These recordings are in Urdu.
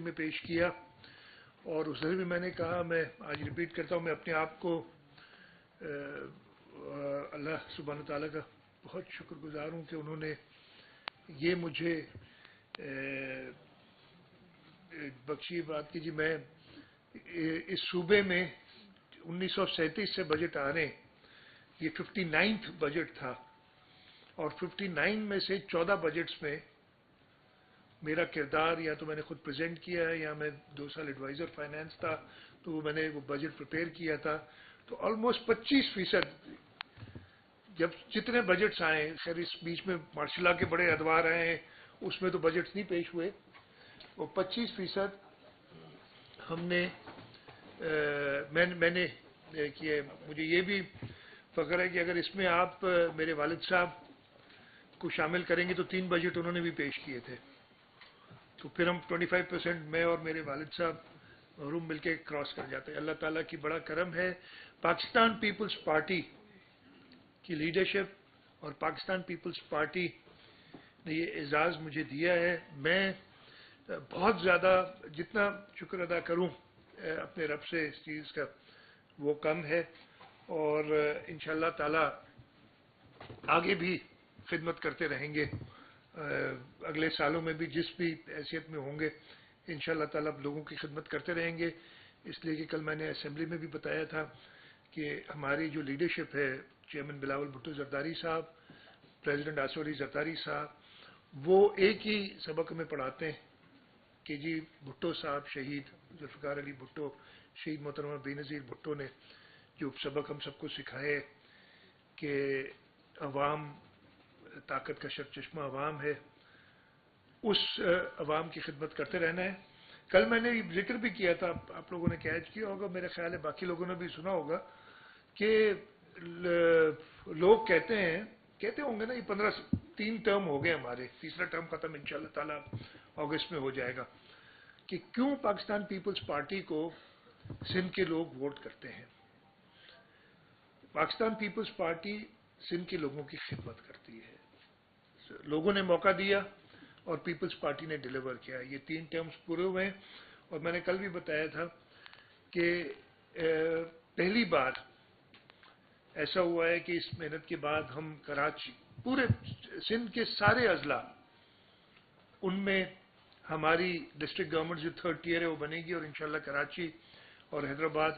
میں پیش کیا، اور اس میں بھی میں نے کہا، میں آج ریپیٹ کرتا ہوں، میں اپنے آپ کو اللہ سبحانہ تعالیٰ کا بہت شکر گزار ہوں کہ انہوں نے یہ مجھے بخشی بات کی جی میں اس صوبے میں 1937 سے بجٹ آ رہے ہیں، یہ 59th بجٹ تھا، اور 59 میں سے 14 بجٹس میں میرا کردار یا تو میں نے خود پریزنٹ کیا ہے یا میں 2 سال ایڈوائزر فائنانس تھا، تو میں نے وہ بجٹ پریپیئر کیا تھا، تو آلموسٹ 25% جب جتنے بجٹس آئے، خیر اس بیچ میں مارشل لا کے بڑے ادوار آئے ہیں، اس میں تو بجٹس نہیں پیش ہوئے، وہ 25% ہم نے میں نے کیا. مجھے یہ بھی فخر ہے کہ اگر اس میں آپ میرے والد صاحب کو شامل کریں گے تو 3 بجٹ انہوں نے بھی پیش کیے تھے، تو پھر ہم 25% میں اور میرے والد صاحب روم مل کے کراس کر جاتے ہیں. اللہ تعالیٰ کی بڑا کرم ہے. پاکستان پیپلز پارٹی کی لیڈرشپ اور پاکستان پیپلز پارٹی نے یہ اعزاز مجھے دیا ہے. میں بہت زیادہ جتنا شکر ادا کروں اپنے رب سے اس چیز کا وہ کم ہے، اور انشاءاللہ تعالیٰ آگے بھی خدمت کرتے رہیں گے. اگلے سالوں میں بھی جس بھی حیثیت میں ہوں گے انشاءاللہ تعالیٰ لوگوں کی خدمت کرتے رہیں گے. اس لیے کہ کل میں نے اسمبلی میں بھی بتایا تھا کہ ہماری جو لیڈرشپ ہے، چیئرمین بلاول بھٹو زرداری صاحب، پریزیڈنٹ آصف علی زرداری صاحب، وہ ایک ہی سبق میں پڑھاتے ہیں کہ جی بھٹو صاحب شہید ذوالفقار علی بھٹو، شہید محترمہ بے نظیر بھٹو نے جو سبق ہم سب کو سکھائے کہ عوام طاقت کا سرچشمہ عوام ہے، اس عوام کی خدمت کرتے رہنا ہے. کل میں نے ذکر بھی کیا تھا، آپ لوگوں نے کیچ کیا ہوگا، میرا خیال ہے باقی لوگوں نے بھی سنا ہوگا کہ لوگ کہتے ہوں گے نا، یہ 3 ٹرم ہو گئے ہمارے، تیسرا ٹرم ختم انشاءاللہ تعالیٰ اگست میں ہو جائے گا، کہ کیوں پاکستان پیپلز پارٹی کو سندھ کے لوگ ووٹ کرتے ہیں. پاکستان پیپلز پارٹی سندھ کے لوگوں کی خدمت کرتی ہے. لوگوں نے موقع دیا اور پیپلز پارٹی نے ڈیلیور کیا. یہ 3 ٹرمز پورے ہوئے ہیں، اور میں نے کل بھی بتایا تھا کہ پہلی بار ایسا ہوا ہے کہ اس محنت کے بعد ہم کراچی، پورے سندھ کے سارے اضلاع، ان میں ہماری ڈسٹرکٹ گورنمنٹ جو 3rd ٹیئر ہے وہ بنے گی، اور انشاءاللہ کراچی اور حیدرآباد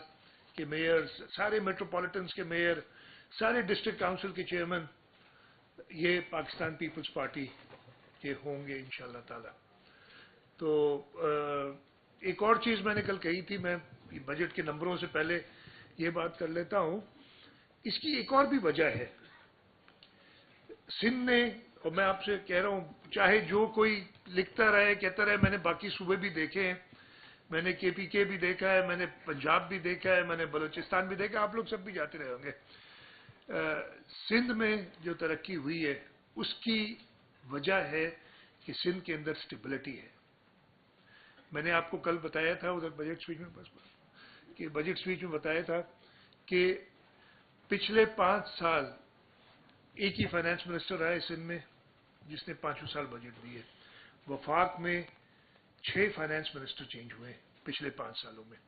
کے میئر، سارے میٹروپولیٹنز کے میئر، سارے ڈسٹرکٹ کاؤنسل کے چیئرمین یہ پاکستان پیپلز پارٹی کے ہوں گے انشاءاللہ تعالی. تو ایک اور چیز میں نے کل کہی تھی، میں بجٹ کے نمبروں سے پہلے یہ بات کر لیتا ہوں. اس کی ایک اور بھی وجہ ہے. سندھ نے، اور میں آپ سے کہہ رہا ہوں، چاہے جو کوئی لکھتا رہے کہتا رہے، میں نے باقی صوبے بھی دیکھے ہیں، میں نے KPK بھی دیکھا ہے، میں نے پنجاب بھی دیکھا ہے، میں نے بلوچستان بھی دیکھا، آپ لوگ سب بھی جاتے رہے ہوں گے. سندھ میں جو ترقی ہوئی ہے اس کی وجہ ہے کہ سندھ کے اندر سٹیبلٹی ہے. میں نے آپ کو کل بتایا تھا ادھر بجٹ سپیچ میں بتایا تھا کہ پچھلے 5 سال ایک ہی فائنانس منسٹر رہا ہے سندھ میں جس نے 5 سال بجٹ دیے. وفاق میں 6 فائنانس منسٹر چینج ہوئے پچھلے 5 سالوں میں.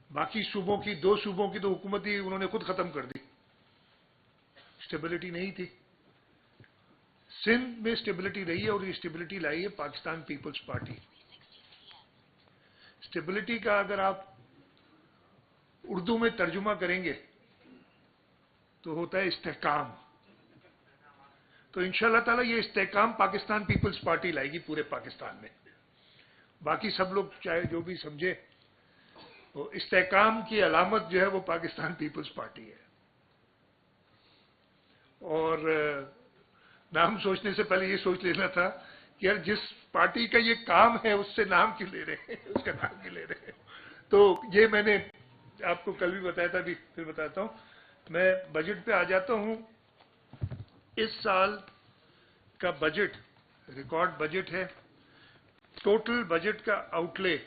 باقی صوبوں کی 2 صوبوں کی تو حکومت ہی انہوں نے خود ختم کر دی، سٹیبلٹی نہیں تھی. سندھ میں سٹیبلٹی رہی ہے، اور یہ سٹیبلٹی لائی ہے پاکستان پیپلز پارٹی. سٹیبلٹی کا اگر آپ اردو میں ترجمہ کریں گے تو ہوتا ہے استحکام. تو انشاءاللہ تعالی یہ استحکام پاکستان پیپلز پارٹی لائے گی پورے پاکستان میں. باقی سب لوگ چاہے جو بھی سمجھے، وہ استحکام کی علامت جو ہے وہ پاکستان پیپلز پارٹی ہے. اور نام سوچنے سے پہلے یہ سوچ لینا تھا کہ یار جس پارٹی کا یہ کام ہے اس سے نام کیوں لے رہے ہیں، اس کا نام کیوں لے رہے ہیں. تو یہ میں نے آپ کو کل بھی بتایا تھا، ابھی پھر بتاتا ہوں. میں بجٹ پہ آ جاتا ہوں. اس سال کا بجٹ ریکارڈ بجٹ ہے. ٹوٹل بجٹ کا آؤٹ لے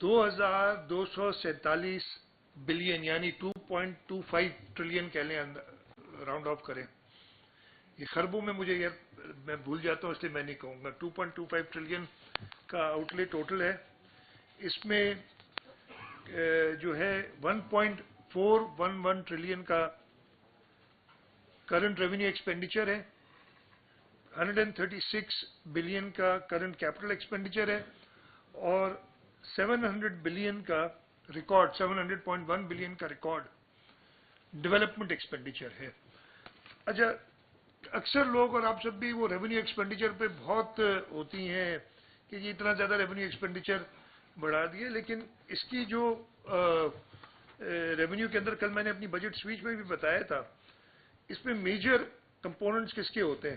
2247 بلین، یعنی 2.25 ٹریلین کہہ لیں، راؤنڈ آف کریں. یہ خربوں میں مجھے میں بھول جاتا ہوں اس لیے میں نہیں کہوں گا. 2.25 ٹریلین کا آؤٹلے ٹوٹل ہے. اس میں جو ہے 1.411 ٹریلین کا کرنٹ ریونیو ایکسپینڈیچر ہے, 136 بلین کا کرنٹ کیپٹل ایکسپینڈیچر ہے, اور 700 بلین کا ریکارڈ 700.1 بلین کا ریکارڈ ڈیولپمنٹ ایکسپینڈیچر ہے. اچھا, اکثر لوگ اور آپ سب بھی وہ ریونیو ایکسپینڈیچر پہ بہت ہوتی ہیں کہ یہ اتنا زیادہ ریونیو ایکسپینڈیچر بڑھا دیے, لیکن اس کی جو ریونیو کے اندر کل میں نے اپنی بجٹ سپیچ میں بھی بتایا تھا, اس میں میجر کمپوننٹس کس کے ہوتے ہیں.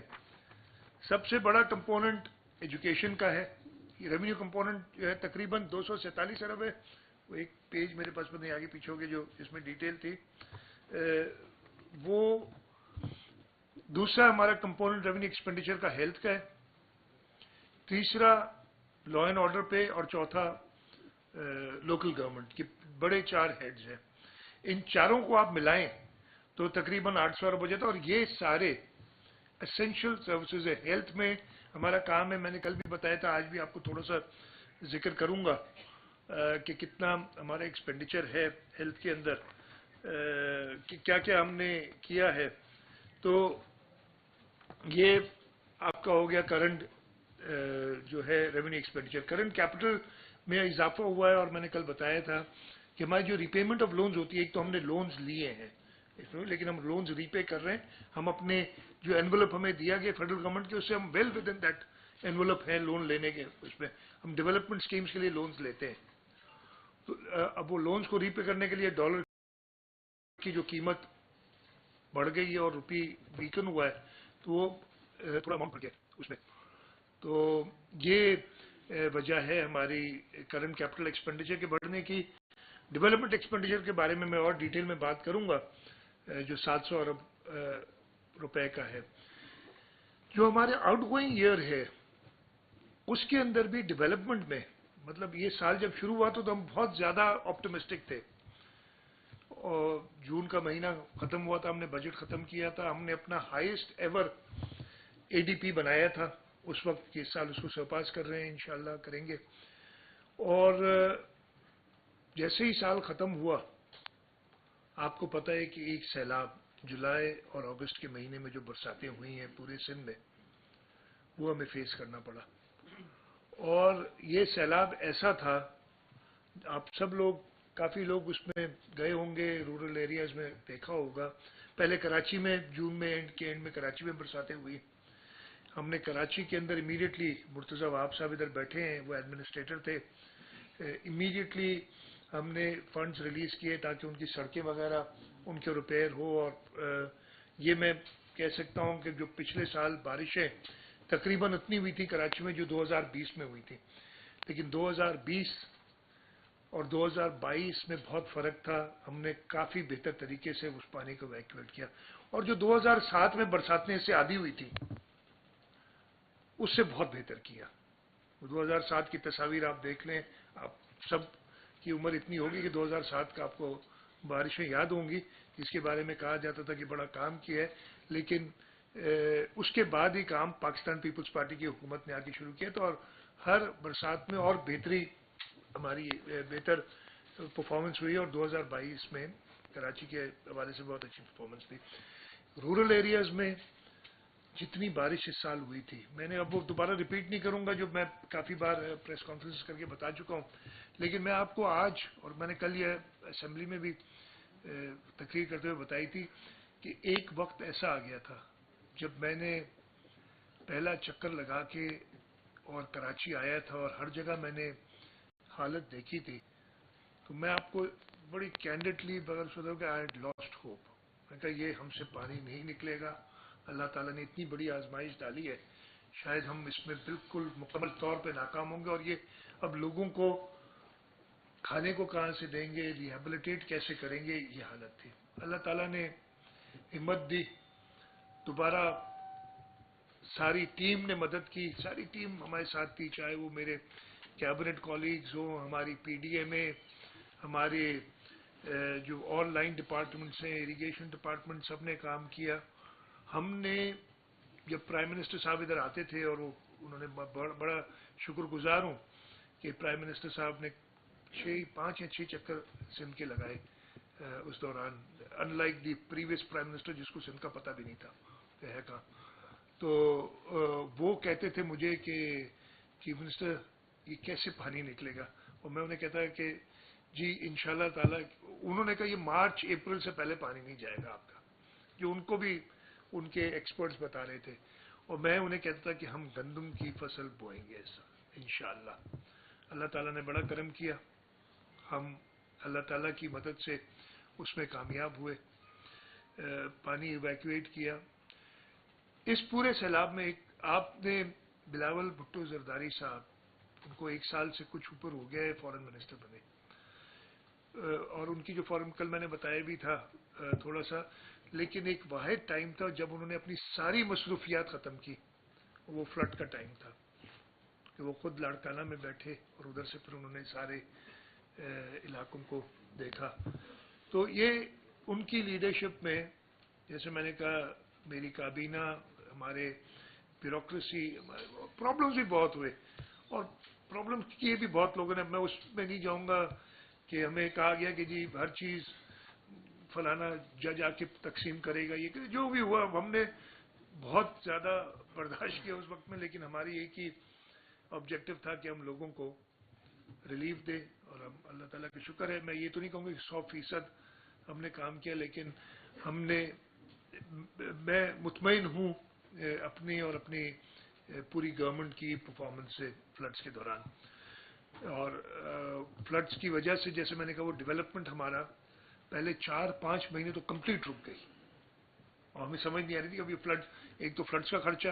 سب سے بڑا کمپوننٹ ایجوکیشن کا ہے. یہ ریونیو کمپوننٹ جو ہے تقریباً 247 ارب ہے. وہ ایک پیج میرے پاس نہیں آگے پیچھے ہوگی جو اس میں ڈیٹیل تھی. وہ دوسرا ہمارا کمپوننٹ ریونیو ایکسپینڈیچر کا ہیلتھ کا ہے, تیسرا لا اینڈ آرڈر پہ, اور چوتھا لوکل گورنمنٹ کے بڑے 4 ہیڈز ہیں. ان چاروں کو آپ ملائیں تو تقریباً 800 ارب ہو جاتا ہے, اور یہ سارے اسینشل سروسز ہے. ہیلتھ میں ہمارا کام ہے, میں نے کل بھی بتایا تھا, آج بھی آپ کو تھوڑا سا ذکر کروں گا کہ کتنا ہمارا ایکسپینڈیچر ہے ہیلتھ کے اندر, کہ کیا کیا ہم نے کیا ہے. تو یہ آپ کا ہو گیا کرنٹ جو ہے ریونیو ایکسپینڈیچر. کرنٹ کیپٹل میں اضافہ ہوا ہے, اور میں نے کل بتایا تھا کہ ہماری جو ریپیمنٹ آف لونز ہوتی ہے, ایک تو ہم نے لونز لیے ہیں لیکن ہم لونز ری پے کر رہے ہیں. ہم اپنے جو انویلپ ہمیں دیا گیا فیڈرل گورنمنٹ کے, اس سے ہم well within that envelope ہے لون لینے کے. اس میں ہم ڈیولپمنٹ اسکیمز کے لیے لونز لیتے ہیں. تو اب وہ لونز کو ری پے کرنے کے لیے ڈالر کی جو قیمت بڑھ گئی ہے اور روپی ویکن ہوا ہے, تو وہ تھوڑا اماؤنٹ بڑھ گیا اس میں. تو یہ وجہ ہے ہماری کرنٹ کیپٹل ایکسپینڈیچر کے بڑھنے کی. ڈیولپمنٹ ایکسپینڈیچر کے بارے میں اور ڈیٹیل میں بات کروں گا, جو 700 ارب روپے کا ہے. جو ہمارے آؤٹ گوئنگ ایئر ہے اس کے اندر بھی ڈیولپمنٹ میں, مطلب یہ سال جب شروع ہوا تو ہم بہت زیادہ آپٹمسٹک تھے, اور جون کا مہینہ ختم ہوا تھا, ہم نے بجٹ ختم کیا تھا, ہم نے اپنا ہائیسٹ ایور اے ڈی پی بنایا تھا اس وقت. اس سال اس کو سرپاس کر رہے ہیں, انشاءاللہ کریں گے. اور جیسے ہی سال ختم ہوا, آپ کو پتہ ہے کہ ایک سیلاب جولائی اور اگست کے مہینے میں جو برساتیں ہوئی ہیں پورے سندھ میں, وہ ہمیں فیس کرنا پڑا. اور یہ سیلاب ایسا تھا, آپ سب لوگ کافی لوگ اس میں گئے ہوں گے, رورل ایریاز میں دیکھا ہوگا. پہلے کراچی میں جون میں اینڈ میں کراچی میں برساتیں ہوئی. ہم نے کراچی کے اندر امیڈیٹلی, مرتضی وہاب صاحب ادھر بیٹھے ہیں, وہ ایڈمنسٹریٹر تھے, امیڈیٹلی ہم نے فنڈز ریلیز کیے تاکہ ان کی سڑکیں وغیرہ ان کے ریپیئر ہو. اور یہ میں کہہ سکتا ہوں کہ جو پچھلے سال بارشیں تقریباً اتنی ہوئی تھی کراچی میں جو 2020 میں ہوئی تھی, لیکن 2020 اور 2022 میں بہت فرق تھا. ہم نے کافی بہتر طریقے سے اس پانی کو ایویکویٹ کیا. اور جو 2007 میں برساتیں سے عادی ہوئی تھی اس سے بہت بہتر کیا. 2007 کی تصاویر آپ دیکھ لیں, آپ سب کی عمر اتنی ہوگی کہ 2007 کا آپ کو بارشیں یاد ہوں گی, جس کے بارے میں کہا جاتا تھا کہ بڑا کام کیا ہے. لیکن اس کے بعد ہی کام پاکستان پیپلز پارٹی کی حکومت نے آگے شروع کیا تھا, اور ہر برسات میں اور بہتری ہماری بہتر پرفارمنس ہوئی, اور 2022 میں کراچی کے حوالے سے بہت اچھی پرفارمنس تھی. رورل ایریاز میں جتنی بارش اس سال ہوئی تھی, میں نے اب وہ دوبارہ ریپیٹ نہیں کروں گا جو میں کافی بار پریس کانفرنس کر کے بتا چکا ہوں, لیکن میں آپ کو آج, اور میں نے کل یہ اسمبلی میں بھی تقریر کرتے ہوئے بتائی تھی, کہ ایک وقت ایسا آ گیا تھا جب میں نے پہلا چکر لگا کے اور کراچی آیا تھا اور ہر جگہ میں نے حالت دیکھی تھی, تو میں آپ کو بڑی کینڈیڈلی بغیر سوچا کہ آئی ہیڈ لاسٹ ہوپ. میں کہا یہ ہم سے پانی نہیں نکلے گا, اللہ تعالیٰ نے اتنی بڑی آزمائش ڈالی ہے, شاید ہم اس میں بالکل مکمل طور پہ ناکام ہوں گے, اور یہ اب لوگوں کو کھانے کو کہاں سے دیں گے, ریہیبلیٹیٹ کیسے کریں گے, یہ حالت تھی. اللہ تعالیٰ نے ہمت دی, دوبارہ ساری ٹیم نے مدد کی, ساری ٹیم ہمارے ساتھ تھی, چاہے وہ میرے کیبنٹ کالیگز ہوں, ہماری پی ڈی ایم اے, ہمارے جو آن لائن ڈپارٹمنٹس ہیں, اریگیشن ڈپارٹمنٹ, سب نے کام کیا. ہم نے جب پرائم منسٹر صاحب ادھر آتے تھے اور وہ انہوں نے بڑا شکر گزار ہوں کہ پرائم منسٹر صاحب نے 5 یا 6 چکر سندھ کے لگائے اس دوران، in like the previous prime minister جس کو سندھ کا پتہ بھی نہیں تھا کہ ہے کہاں. تو وہ کہتے تھے مجھے کہ چیف منسٹر یہ کیسے پانی نکلے گا، اور میں انہیں کہتا ہے کہ جی انشاءاللہ تعالی. انہوں نے کہا یہ مارچ اپریل سے پہلے پانی نہیں جائے گا آپ کا، جو ان کو بھی ان کے ایکسپرٹس بتا رہے تھے. اور میں انہیں کہتا تھا کہ ہم گندم کی فصل بوئیں گے اس سال انشاءاللہ. اللہ تعالیٰ نے بڑا کرم کیا، ہم اللہ تعالیٰ کی مدد سے اس میں کامیاب ہوئے، پانی ایویکویٹ کیا. اس پورے سیلاب میں آپ نے بلاول بھٹو زرداری صاحب، ان کو 1 سال سے کچھ اوپر ہو گیا ہے فارن منسٹر بنے، اور ان کی جو فارن کل میں نے بتایا بھی تھا تھوڑا سا، لیکن ایک واحد ٹائم تھا جب انہوں نے اپنی ساری مصروفیات ختم کی، وہ فلڈ کا ٹائم تھا کہ وہ خود لاڑکانہ میں بیٹھے اور ادھر سے پھر انہوں نے سارے علاقوں کو دیکھا. تو یہ ان کی لیڈرشپ میں، جیسے میں نے کہا میری کابینہ، ہمارے بیوروکریسی، پرابلمز بھی بہت ہوئے اور پرابلم کیے بھی بہت لوگوں نے. میں اس میں نہیں جاؤں گا کہ ہمیں کہا گیا کہ جی ہر چیز فلانا جج آ کے تقسیم کرے گا، یہ جو بھی ہوا ہم نے بہت زیادہ برداشت کیا اس وقت میں، لیکن ہماری ایک ہی آبجیکٹو تھا کہ ہم لوگوں کو ریلیف دے. اور ہم اللہ تعالیٰ کا شکر ہے، میں یہ تو نہیں کہوں گا کہ 100% ہم نے کام کیا، لیکن ہم نے، میں مطمئن ہوں اپنی اور اپنی پوری گورنمنٹ کی پرفارمنس سے فلڈس کے دوران. اور فلڈس کی وجہ سے جیسے میں نے کہا وہ ڈیولپمنٹ ہمارا پہلے 4-5 مہینے تو کمپلیٹ رک گئی، اور ہمیں سمجھ نہیں آ رہی تھی کہ اب یہ فلڈ، ایک تو فلڈس کا خرچہ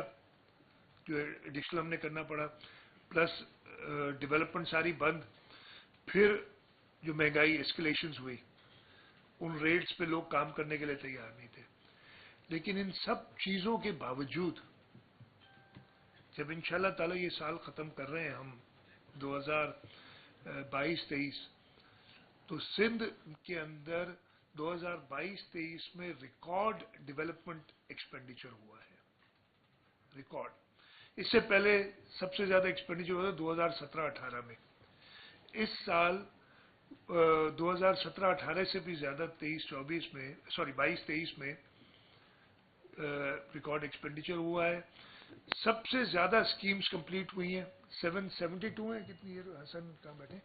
جو ایڈیشنل ہم نے کرنا پڑا، پلس ڈیولپمنٹ ساری بند، پھر جو مہنگائی ایسکیلیشنز ہوئی، ان ریٹس پہ لوگ کام کرنے کے لیے تیار نہیں تھے. لیکن ان سب چیزوں کے باوجود جب انشاءاللہ تعالی یہ سال ختم کر رہے ہیں ہم 2022-23، تو سندھ کے اندر 2022-23 میں ریکارڈ ڈیولپمنٹ ایکسپینڈیچر ہوا ہے، ریکارڈ. اس سے پہلے سب سے زیادہ ایکسپینڈیچر ہوا تھا 2017-18 میں. اس سال 2017-18 سے بھی زیادہ 22-23 میں ریکارڈ ایکسپینڈیچر ہوا ہے. سب سے زیادہ اسکیمز کمپلیٹ ہوئی ہیں، 772 ہیں، کتنی ہے حسن کہاں بیٹھے،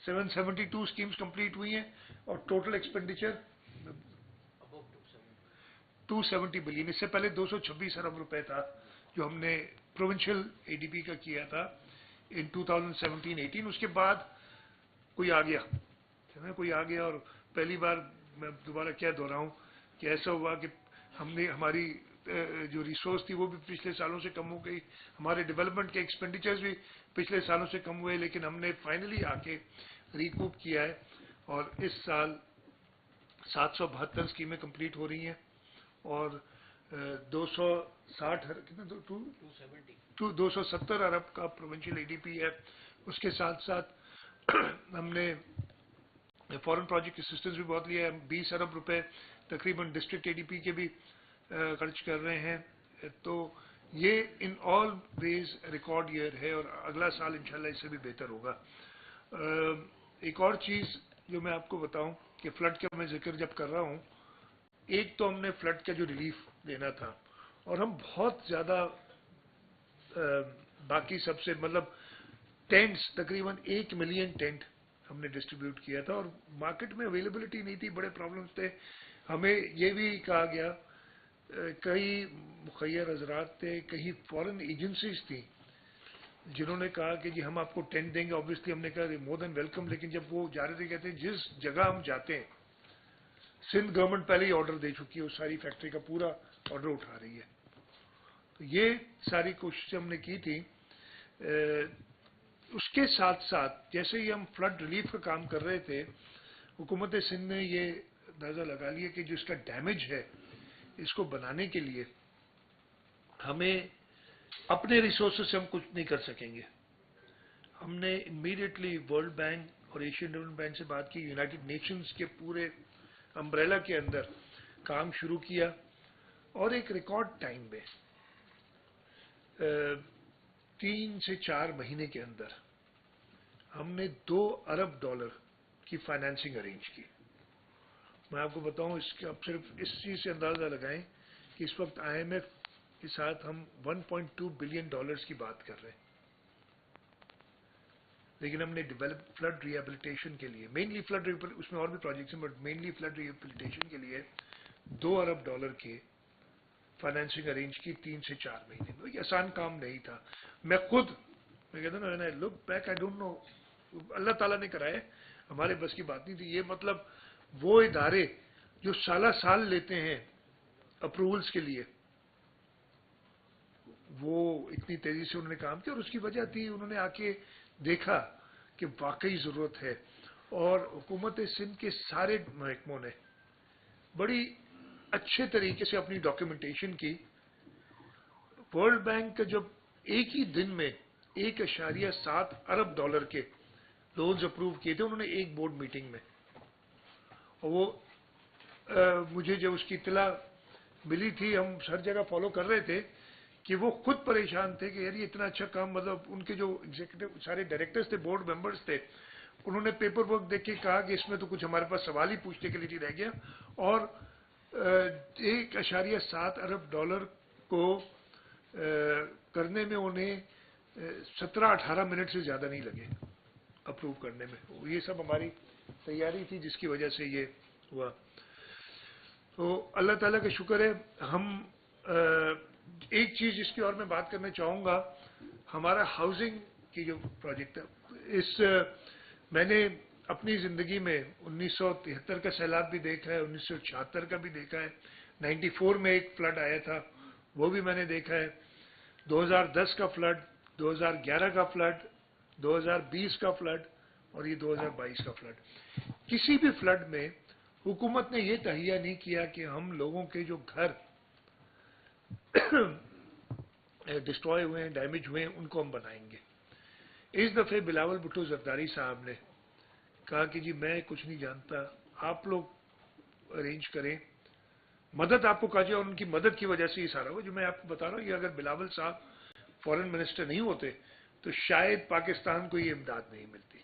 772 اسکیمز کمپلیٹ ہوئی ہیں، اور ٹوٹل ایکسپینڈیچر 270 بلین. اس سے پہلے 226 ارب روپے تھا جو ہم نے پروونشل اے ڈی پی کا کیا تھا ان 2017-18. اس کے بعد کوئی آ گیا اور پہلی بار میں دوبارہ کیا دہراؤں کہ ایسا ہوا کہ ہم نے، ہماری جو ریسورس تھی وہ بھی پچھلے سالوں سے کم ہو گئی، ہمارے ڈیولپمنٹ کے ایکسپینڈیچرز بھی پچھلے سالوں سے کم ہوئے، لیکن ہم نے فائنلی آ کے ریکوپ کیا ہے. اور اس سال 772 اسکیمیں کمپلیٹ ہو رہی ہیں، اور 270 ارب کا پروونشل اے ڈی پی ہے. اس کے ساتھ ساتھ ہم نے فورن پروجیکٹ اسسٹنس بھی بہت لیا ہے، 20 ارب روپے تقریباً ڈسٹرکٹ اے ڈی پی کے بھی خرچ کر رہے ہیں. تو یہ ان آل ویز ریکارڈ ایئر ہے، اور اگلا سال انشاءاللہ اس سے بھی بہتر ہوگا. ایک اور چیز جو میں آپ کو بتاؤں کہ فلڈ کا میں ذکر جب کر رہا ہوں، ایک تو ہم نے فلڈ کا جو ریلیف دینا تھا، اور ہم بہت زیادہ باقی سب سے، مطلب ٹینٹس تقریباً 1 ملین ٹینٹ ہم نے ڈسٹریبیوٹ کیا تھا، اور مارکیٹ میں اویلیبلٹی نہیں تھی، بڑے پرابلمس تھے. ہمیں یہ بھی کہا گیا، کئی مخیر حضرات تھے، کئی فورن ایجنسیز تھیں جنہوں نے کہا کہ جی ہم آپ کو ٹینٹ دیں گے. آبویسلی ہم نے کہا مور دین ویلکم، لیکن جب وہ جا رہے تھے کہتے ہیں جس جگہ ہم جاتے ہیں سندھ گورنمنٹ پہلے ہی آرڈر دے چکی ہے، اس ساری فیکٹری کا پورا آرڈر اٹھا رہی ہے. تو یہ ساری کوششیں ہم نے کی تھی. اس کے ساتھ ساتھ جیسے ہی ہم فلڈ ریلیف کا کام کر رہے تھے، حکومت سندھ نے یہ اندازہ لگا لیا کہ جو اس کا ڈیمیج ہے اس کو بنانے کے لیے ہمیں اپنے ریسورسز سے ہم کچھ نہیں کر سکیں گے. ہم نے امیڈیٹلی ورلڈ بینک اور ایشین ڈیولپمنٹ بینک سے بات کی، یونائٹڈ نیشنز کے پورے امبریلا کے اندر کام شروع کیا، اور ایک ریکارڈ ٹائم میں 3 سے 4 مہینے کے اندر ہم نے $2 ارب کی فائنینسنگ ارینج کی. میں آپ کو بتاؤں اس کے، اب صرف اس چیز سے اندازہ لگائیں کہ اس وقت IMF کے ساتھ ہم $1.2 بلین کی بات کر رہے ہیں، لیکن ہم نے ڈیولپ فلڈ ریہیبلیٹیشن کے لیے، مینلی فلڈ، اس میں اور بھی پروجیکٹس ہیں بٹ مینلی فلڈ ریہیبلیٹیشن کے لیے $2 ارب کی فائنینسنگ ارینج کی 3 سے 4 مہینے میں. یہ آسان کام نہیں تھا. میں کہتا ہوں نا، look back I don't know, اللہ تعالیٰ نے کرائے، ہمارے بس کی بات نہیں تھی. یہ مطلب وہ ادارے جو سال لیتے ہیں اپروولز کے لیے، وہ اتنی تیزی سے انہوں نے کام کیا، اور اس کی وجہ تھی انہوں نے آ کے دیکھا کہ واقعی ضرورت ہے. اور حکومت سندھ کے سارے محکموں نے بڑی اچھے طریقے سے اپنی ڈاکیومنٹیشن کی. ورلڈ بینک جب ایک ہی دن میں $1.7 ارب کے لونز اپروو کیے تھے انہوں نے ایک بورڈ میٹنگ میں، اور وہ مجھے جب اس کی اطلاع ملی تھی، ہم ہر جگہ فالو کر رہے تھے کہ وہ خود پریشان تھے کہ یار یہ اتنا اچھا کام، مطلب ان کے جو ایگزیکٹو سارے ڈائریکٹرز تھے، بورڈ ممبرز تھے، انہوں نے پیپر ورک دیکھ کے کہا کہ اس میں تو کچھ ہمارے پاس سوال ہی پوچھنے کے لیے نہیں رہ گیا. اور $1.7 ارب کو کرنے میں انہیں 17-18 منٹ سے زیادہ نہیں لگے اپروو کرنے میں. یہ سب ہماری تیاری تھی جس کی وجہ سے یہ ہوا. تو اللہ تعالیٰ کا شکر ہے. ہم ایک چیز جس کی اور میں بات کرنا چاہوں گا، ہمارا ہاؤسنگ کی جو پروجیکٹ ہے، میں نے اپنی زندگی میں 1973 کا سیلاب بھی دیکھا ہے، 1976 کا بھی دیکھا ہے، 94 میں ایک فلڈ آیا تھا وہ بھی میں نے دیکھا ہے، 2010 کا فلڈ، 2011 کا فلڈ، 2020 کا فلڈ، اور یہ 2022 کا فلڈ. کسی بھی فلڈ میں حکومت نے یہ تہیہ نہیں کیا کہ ہم لوگوں کے جو گھر ڈسٹروائے ہوئے ہیں، ڈیمیج ہوئے ہیں، ان کو ہم بنائیں گے. اس دفعہ بلاول بھٹو زرداری صاحب نے کہا کہ جی میں کچھ نہیں جانتا، آپ لوگ ارینج کریں، مدد آپ کو کہا جائے، اور ان کی مدد کی وجہ سے یہ سارا ہوا. جو میں آپ کو بتا رہا ہوں، یہ اگر بلاول صاحب فورن منسٹر نہیں ہوتے تو شاید پاکستان کو یہ امداد نہیں ملتی،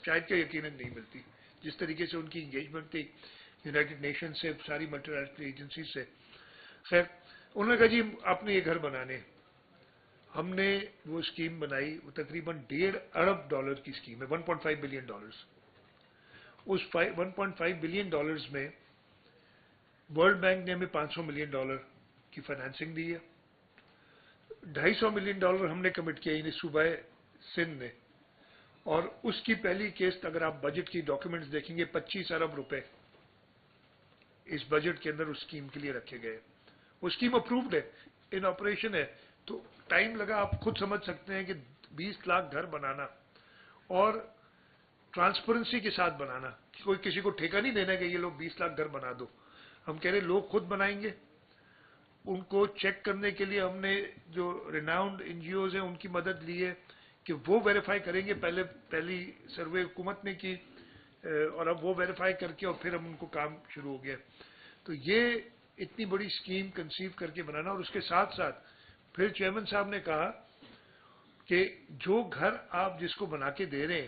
شاید کہ یقیناً نہیں ملتی. جس طریقے سے ان کی انگیجمنٹ تھی یونائٹڈ نیشن سے، ساری ملٹی لیٹرل ایجنسی سے. خیر، انہوں نے کہا جی آپ نے یہ گھر بنانے. ہم نے وہ اسکیم بنائی، وہ تقریباً $1.5 ارب کی اسکیم ہے، $1.5 بلین. اس $1.5 بلین میں ورلڈ بینک نے ہمیں $500 ملین کی فائنینسنگ دی ہے. $250 ملین ہم نے کمٹ کیا، یعنی صوبہ سندھ نے. اور اس کی پہلی قسط اگر آپ بجٹ کی ڈاکیومنٹس دیکھیں گے، $25 ارب اس بجٹ کے اندر اس اسکیم کے لیے رکھے گئے. وہ اسکیم اپرووڈ ہے، ان آپریشن ہے. تو ٹائم لگا، آپ خود سمجھ سکتے ہیں کہ 20 لاکھ گھر بنانا اور ٹرانسپیرنسی کے ساتھ بنانا. کوئی کسی کو ٹھیکہ نہیں دینا کہ یہ لوگ 20 لاکھ گھر بنا دو. ہم کہہ رہے لوگ خود بنائیں گے. ان کو چیک کرنے کے لیے ہم نے جو ریناؤنڈ این جی اوز ہیں ان کی مدد لی ہے کہ وہ ویریفائی کریں گے. پہلی سروے حکومت نے کی، اور اب وہ ویریفائی کر کے اور پھر ہم ان کو کام شروع ہو گیا. تو یہ اتنی بڑی اسکیم کنسیو کر کے بنانا. اور اس کے ساتھ ساتھ پھر چیئرمین صاحب نے کہا کہ جو گھر آپ جس کو بنا کے دے رہے ہیں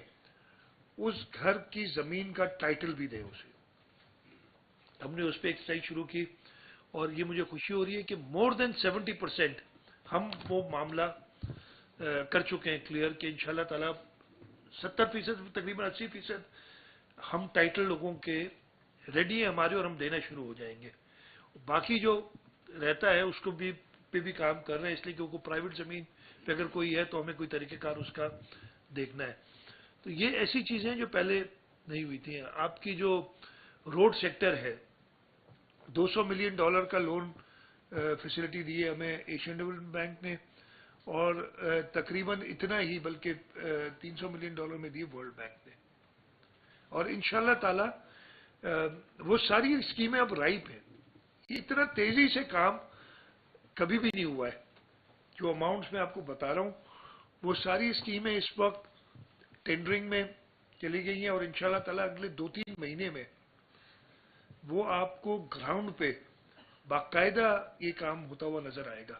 اس گھر کی زمین کا ٹائٹل بھی دیں اسے. ہم نے اس پہ ایکسرسائز شروع کی، اور یہ مجھے خوشی ہو رہی ہے کہ مور دین 70% ہم وہ معاملہ کر چکے ہیں کلیئر، کہ انشاءاللہ تعالی 70%، تقریباً 80% ہم ٹائٹل لوگوں کے ریڈی ہیں ہمارے، اور ہم دینا شروع ہو جائیں گے. باقی جو رہتا ہے اس کو بھی پہ بھی کام کر رہے ہیں، اس لیے کہ وہ پرائیویٹ زمین پہ اگر کوئی ہے تو ہمیں کوئی طریقہ کار اس کا دیکھنا ہے. تو یہ ایسی چیزیں جو پہلے نہیں ہوئی تھیں. آپ کی جو روڈ سیکٹر ہے، $200 ملین کا لون فیسلٹی دی ہے ہمیں ایشین ڈیولپمنٹ بینک نے، اور تقریباً اتنا ہی بلکہ $300 ملین میں دیے ورلڈ بینک نے. اور انشاءاللہ تعالی وہ ساری اسکیمیں اب رائپ ہیں. یہ اتنا تیزی سے کام کبھی بھی نہیں ہوا ہے. جو اماؤنٹس میں آپ کو بتا رہا ہوں وہ ساری اسکیمیں اس وقت ٹینڈرنگ میں چلی گئی ہیں، اور انشاءاللہ تعالی اگلے 2-3 مہینے میں وہ آپ کو گراؤنڈ پہ باقاعدہ یہ کام ہوتا ہوا نظر آئے گا.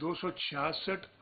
266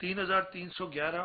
3,311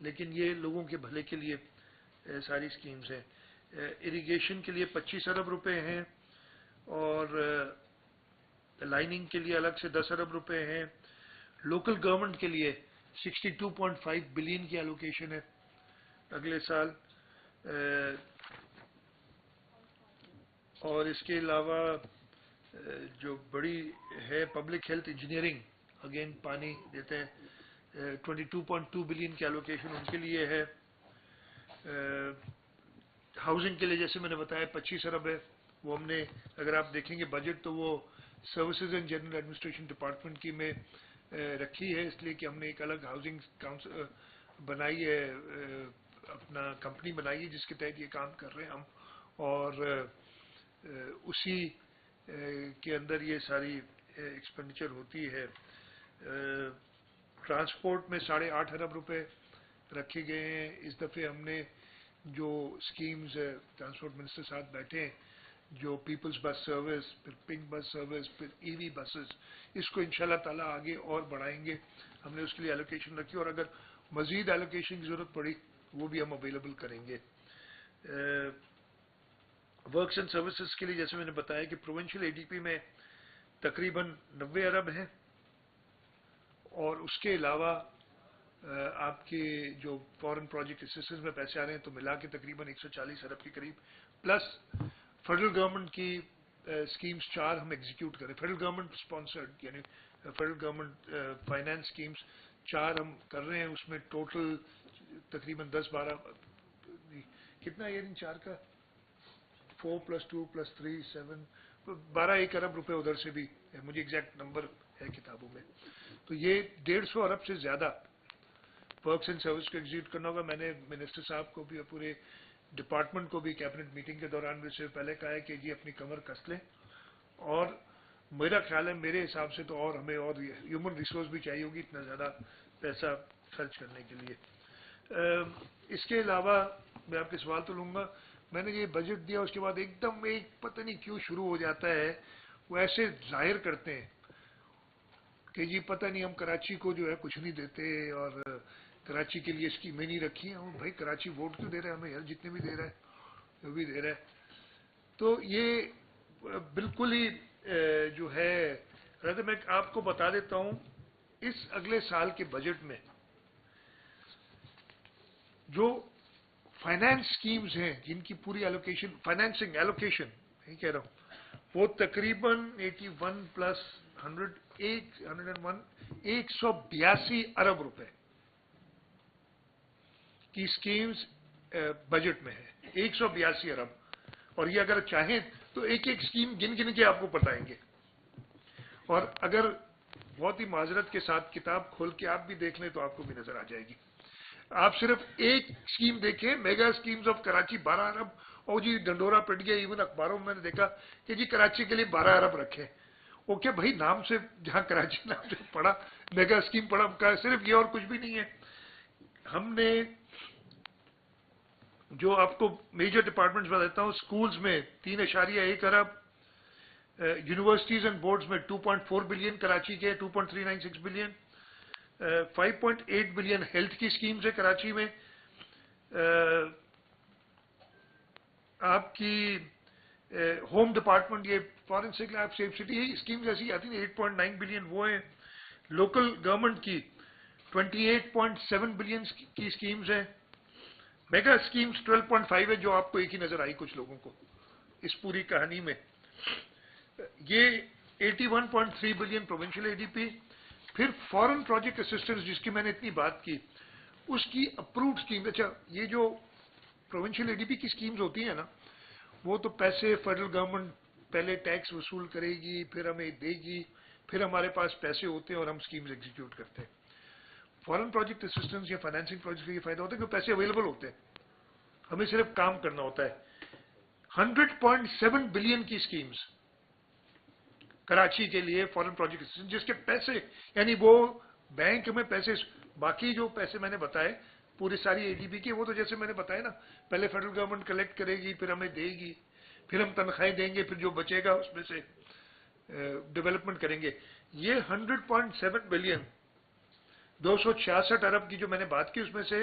لیکن یہ لوگوں کے بھلے کے لیے ساری اسکیمز ہیں. اریگیشن کے لیے 25 ارب روپے ہیں اور لائننگ کے لیے الگ سے 10 ارب روپے ہیں. لوکل گورنمنٹ کے لیے 62.5 بلین کی الوکیشن ہے اگلے سال. اور اس کے علاوہ جو بڑی ہے پبلک ہیلتھ انجینئرنگ، اگین پانی دیتے ہیں، 22.2 بلین کی الوکیشن ان کے لیے ہے. ہاؤسنگ کے لیے جیسے میں نے بتایا 25 ارب ہے. وہ ہم نے اگر آپ دیکھیں گے بجٹ تو وہ services and general administration department کی میں رکھی ہے، اس لیے کہ ہم نے ایک الگ ہاؤسنگ کاؤنسل بنائی ہے، اپنا کمپنی بنائی ہے جس کے تحت یہ کام کر رہے ہیں ہم، اور اسی کے اندر یہ ساری ایکسپینڈیچر ہوتی ہے. ٹرانسپورٹ میں 8.5 ارب روپے رکھے گئے ہیں. اس دفعہ ہم نے جو اسکیمز ٹرانسپورٹ منسٹر ساتھ بیٹھے ہیں، جو پیپلز بس سروس، پھر پنک بس سروس، پھر ای وی بسز، اس کو انشاءاللہ تعالیٰ آگے اور بڑھائیں گے. ہم نے اس کے لیے ایلوکیشن رکھی اور اگر مزید ایلوکیشن کی ضرورت پڑی وہ بھی ہم اویلیبل کریں گے. ورکس اینڈ سروسز کے لیے جیسے میں نے بتایا کہ پروونشل اے ڈی پی میں تقریباً 90 ارب ہیں، اور اس کے علاوہ آپ کے جو فورن پروجیکٹ اسسٹنس میں پیسے آ رہے ہیں تو ملا کے تقریباً 140 ارب کے قریب، پلس فیڈرل گورنمنٹ کی اسکیمز 4 ہم ایگزیکیوٹ کریں. فیڈرل گورنمنٹ اسپانسرڈ یعنی فیڈرل گورنمنٹ فائنانس اسکیمز 4 ہم کر رہے ہیں. اس میں ٹوٹل تقریباً 10-12 کتنا ہے ان 4 کا 4 + 2 + 3 7 12 ارب روپے ادھر سے بھی ہے. مجھے ایگزیکٹ نمبر ہے کتابوں میں. تو یہ 150 ارب سے زیادہ ورکس اینڈ سروس کو ایگزیکیوٹ کرنا ہوگا. میں نے منسٹر صاحب کو بھی اور پورے ڈپارٹمنٹ کو بھی کیبنٹ میٹنگ کے دوران سے پہلے کہا ہے کہ جی اپنی کمر کس لیں، اور میرا خیال ہے میرے حساب سے تو اور ہمیں اور ہیومن ریسورس بھی چاہیے ہوگی اتنا زیادہ پیسہ خرچ کرنے کے لیے. اس کے علاوہ میں آپ کے سوال تو لوں گا. میں نے یہ بجٹ دیا اس کے بعد ایک دم ایک پتہ نہیں کیوں شروع ہو جاتا ہے، وہ ایسے ظاہر کرتے ہیں کہ جی پتہ نہیں ہم کراچی کو جو ہے کچھ نہیں دیتے اور کراچی کے لیے اسکیمیں نہیں رکھی ہیں. بھائی کراچی ووٹ کیوں دے رہے ہیں ہمیں یار، جتنے بھی دے رہا ہے وہ بھی دے رہا ہے. تو یہ بالکل ہی جو ہے میں آپ کو بتا دیتا ہوں اس اگلے سال کے بجٹ میں جو فائنانس اسکیمز ہیں جن کی پوری ایلوکیشن فائنینسنگ ایلوکیشن نہیں کہہ رہا ہوں، وہ تقریباً 81 + 101 182 ارب روپے کی اسکیمز بجٹ میں ہے. 182 ارب. اور یہ اگر چاہیں تو ایک ایک اسکیم گن گن کے آپ کو بتائیں گے. اور اگر بہت ہی معذرت کے ساتھ کتاب کھول کے آپ بھی دیکھ لیں تو آپ کو بھی نظر آ جائے گی. آپ صرف ایک اسکیم دیکھیں، میگا اسکیمز آف کراچی 12 ارب، اور جی ڈنڈورا پٹ گیا. ایون اخباروں میں نے دیکھا کہ جی کراچی کے لیے 12 ارب رکھے. اوکے بھائی، نام سے جہاں کراچی نام سے پڑا میگا اسکیم پڑا، صرف یہ اور کچھ بھی نہیں ہے. ہم نے جو آپ کو میجر ڈپارٹمنٹس بتاتا ہوں، سکولز میں 3.1 ارب، یونیورسٹیز اینڈ بورڈز میں 2.4 بلین کراچی کے، 2.396 بلین، 5.8 بلین ہیلتھ کی اسکیمز ہے کراچی میں. آپ کی ہوم ڈپارٹمنٹ یہ فارن سیف سٹی اسکیمز ایسی آتی ہیں 8.9 بلین وہ ہیں. لوکل گورنمنٹ کی 28.7 بلین کی اسکیمز ہیں. میگا اسکیمز 12.5 ہے جو آپ کو ایک ہی نظر آئی کچھ لوگوں کو اس پوری کہانی میں. یہ 81.3 بلین پروونشل اے ڈی پی. پھر فورن پروجیکٹ اسسٹنس جس کی میں نے اتنی بات کی، اس کی اپرووڈ اسکیم. اچھا، یہ جو پروونشل اے ڈی پی کی اسکیمز ہوتی ہیں نا، وہ تو پیسے فیڈرل گورنمنٹ پہلے ٹیکس وصول کرے گی، پھر ہمیں دے گی، پھر ہمارے پاس پیسے ہوتے ہیں اور ہم اسکیمز ایگزیکیوٹ کرتے ہیں. فورن پروجیکٹ اسسٹنس یا فائنینسنگ پروجیکٹ کا یہ فائدہ ہوتا ہے کہ پیسے اویلیبل ہوتے ہیں، ہمیں صرف کام کرنا ہوتا ہے. 100.7 بلین کی اسکیمز کراچی کے لیے فورن پروجیکٹ اسسٹنس، جس کے پیسے یعنی وہ بینک میں پیسے، باقی جو پیسے میں نے بتائے پوری ساری اے ڈی بی کی، وہ تو جیسے میں نے بتایا نا، پہلے فیڈرل گورنمنٹ کلیکٹ کرے گی، پھر ہمیں دے گی، پھر ہم تنخواہیں دیں گے، پھر جو بچے گا اس میں سے ڈیولپمنٹ کریں گے. یہ 100.7 بلین 266 ارب کی جو میں نے بات کی، اس میں سے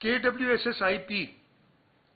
KWSSIP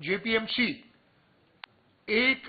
JPMC 1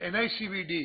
NICVD,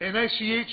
NICH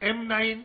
M9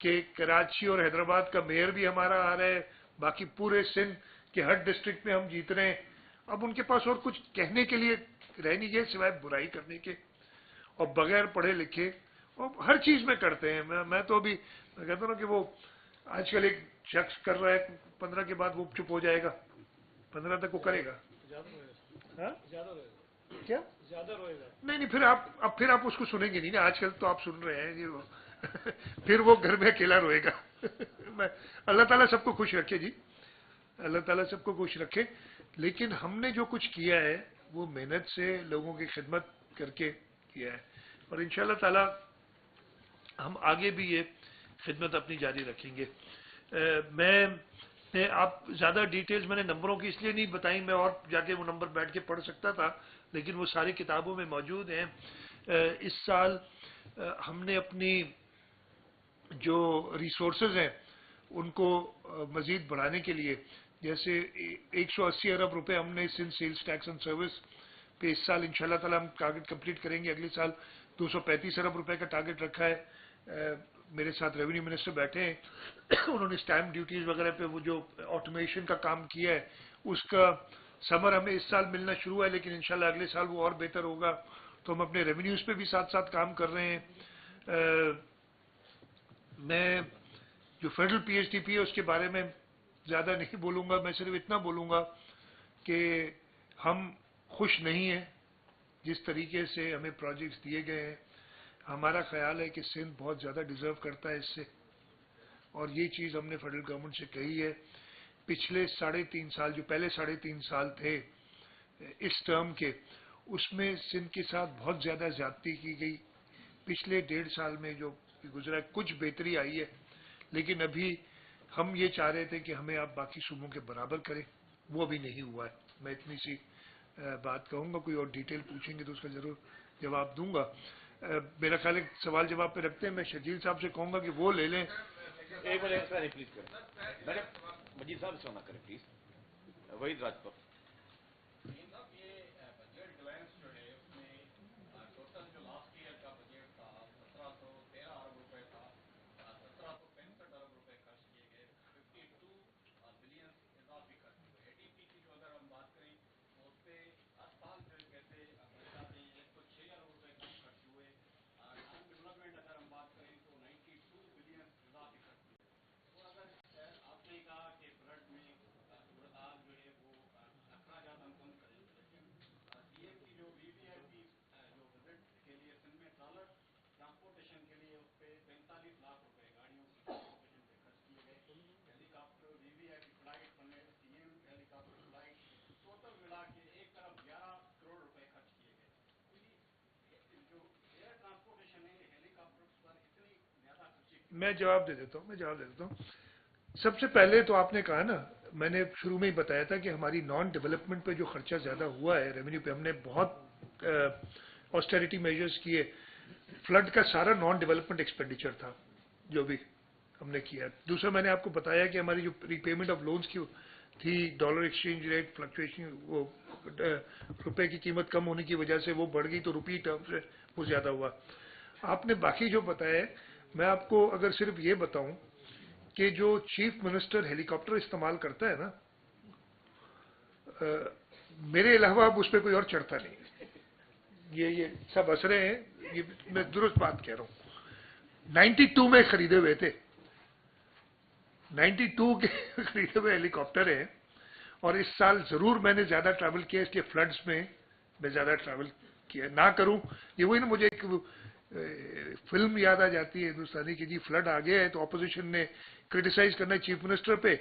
کہ کراچی اور حیدرآباد کا میئر بھی ہمارا آ رہا ہے, باقی پورے سندھ کے ہر ڈسٹرکٹ میں ہم جیت رہے ہیں. اب ان کے پاس اور کچھ کہنے کے لیے رہ نہیں گئے سوائے برائی کرنے کے, اور بغیر پڑھے لکھے اور ہر چیز میں کرتے ہیں. میں تو ابھی میں کہتا ہوں کہ وہ آج کل ایک شخص کر رہا ہے, 15 کے بعد وہ چپ ہو جائے گا, 15 تک وہ کرے گا. کیا زیادہ روئے گا؟ نہیں پھر آپ اس کو سنیں گے نہیں نا. آج کل تو آپ سن رہے ہیں جی, وہ پھر وہ گھر میں اکیلا روئے گا. اللہ تعالیٰ سب کو خوش رکھے جی, اللہ تعالیٰ سب کو خوش رکھے. لیکن ہم نے جو کچھ کیا ہے وہ محنت سے لوگوں کی خدمت کر کے کیا ہے, اور انشاءاللہ تعالیٰ ہم آگے بھی یہ خدمت اپنی جاری رکھیں گے. میں آپ زیادہ ڈیٹیلز میں نے نمبروں کی اس لیے نہیں بتائیں, میں اور جا کے وہ نمبر بیٹھ کے پڑھ سکتا تھا, لیکن وہ ساری کتابوں میں موجود ہیں. اس سال ہم نے اپنی جو ریسورسز ہیں ان کو مزید بڑھانے کے لیے, جیسے 180 ارب روپے ہم نے Sindh sales tax and service پہ اس سال انشاءاللہ تعالی ہم ٹارگٹ کمپلیٹ کریں گے. اگلے سال 235 ارب روپے کا ٹارگٹ رکھا ہے. میرے ساتھ ریونیو منسٹر بیٹھے ہیں, انہوں نے اسٹیمپ ڈیوٹیز وغیرہ پہ وہ جو آٹومیشن کا کام کیا ہے اس کا سمر ہمیں اس سال ملنا شروع ہے, لیکن انشاءاللہ اگلے سال وہ اور بہتر ہوگا. تو ہم اپنے ریونیوز پہ بھی ساتھ ساتھ کام کر رہے ہیں. میں جو federal P H D P ہے اس کے بارے میں زیادہ نہیں بولوں گا, میں صرف اتنا بولوں گا کہ ہم خوش نہیں ہیں جس طریقے سے ہمیں پروجیکٹس دیے گئے ہیں. ہمارا خیال ہے کہ سندھ بہت زیادہ ڈیزرو کرتا ہے اس سے, اور یہ چیز ہم نے فیڈرل گورنمنٹ سے کہی ہے. پچھلے 3.5 سال جو پہلے 3.5 سال تھے اس ٹرم کے, اس میں سندھ کے ساتھ بہت زیادہ زیادتی کی گئی. پچھلے 1.5 سال میں جو گزرا ہے کچھ بہتری آئی ہے, لیکن ابھی ہم یہ چاہ رہے تھے کہ ہمیں آپ باقی صوبوں کے برابر کریں, وہ بھی نہیں ہوا ہے. میں اتنی سی بات کہوں گا, کوئی اور ڈیٹیل پوچھیں گے تو اس کا ضرور جواب دوں گا. میرا خیال ہے سوال جواب پہ رکھتے ہیں. میں شرجیل صاحب سے کہوں گا کہ وہ لے لیں. ایک منٹ پلیز کریں, مجید صاحب سے نہ کریں پلیز. وحید راجپور. میں جواب دے دیتا ہوں. سب سے پہلے تو آپ نے کہا نا, میں نے شروع میں ہی بتایا تھا کہ ہماری نان ڈیولپمنٹ پہ جو خرچہ زیادہ ہوا ہے ریونیو پہ, ہم نے بہت آسٹیریٹی میجرز کیے. فلڈ کا سارا نان ڈیولپمنٹ ایکسپینڈیچر تھا جو بھی ہم نے کیا. دوسرا میں نے آپ کو بتایا کہ ہماری جو ری پیمنٹ آف لونز کی تھی, ڈالر ایکسچینج ریٹ فلکچویشن, وہ روپے کی قیمت کم ہونے کی وجہ سے وہ بڑھ گئی, تو روپی ٹرم سے وہ زیادہ ہوا. آپ نے باقی جو بتایا, میں آپ کو اگر صرف یہ بتاؤں کہ جو چیف منسٹر ہیلی کاپٹر استعمال کرتا ہے نا, میرے علاوہ اب اس پہ کوئی اور چڑھتا نہیں. یہ سب اسرے ہیں, یہ میں درست بات کہہ رہا ہوں. 92 میں خریدے ہوئے تھے, 92 کے خریدے ہوئے ہیلی کاپٹر ہیں, اور اس سال ضرور میں نے زیادہ ٹریول کیا, اس لیے فلڈز میں میں زیادہ ٹریول کیا. نہ کروں یہ وہی نا, مجھے ایک فلم یاد آ جاتی ہے ہندوستانی کی, جی فلڈ آ گیا ہے تو اپوزیشن نے کرٹیسائز کرنا ہے چیف منسٹر پہ.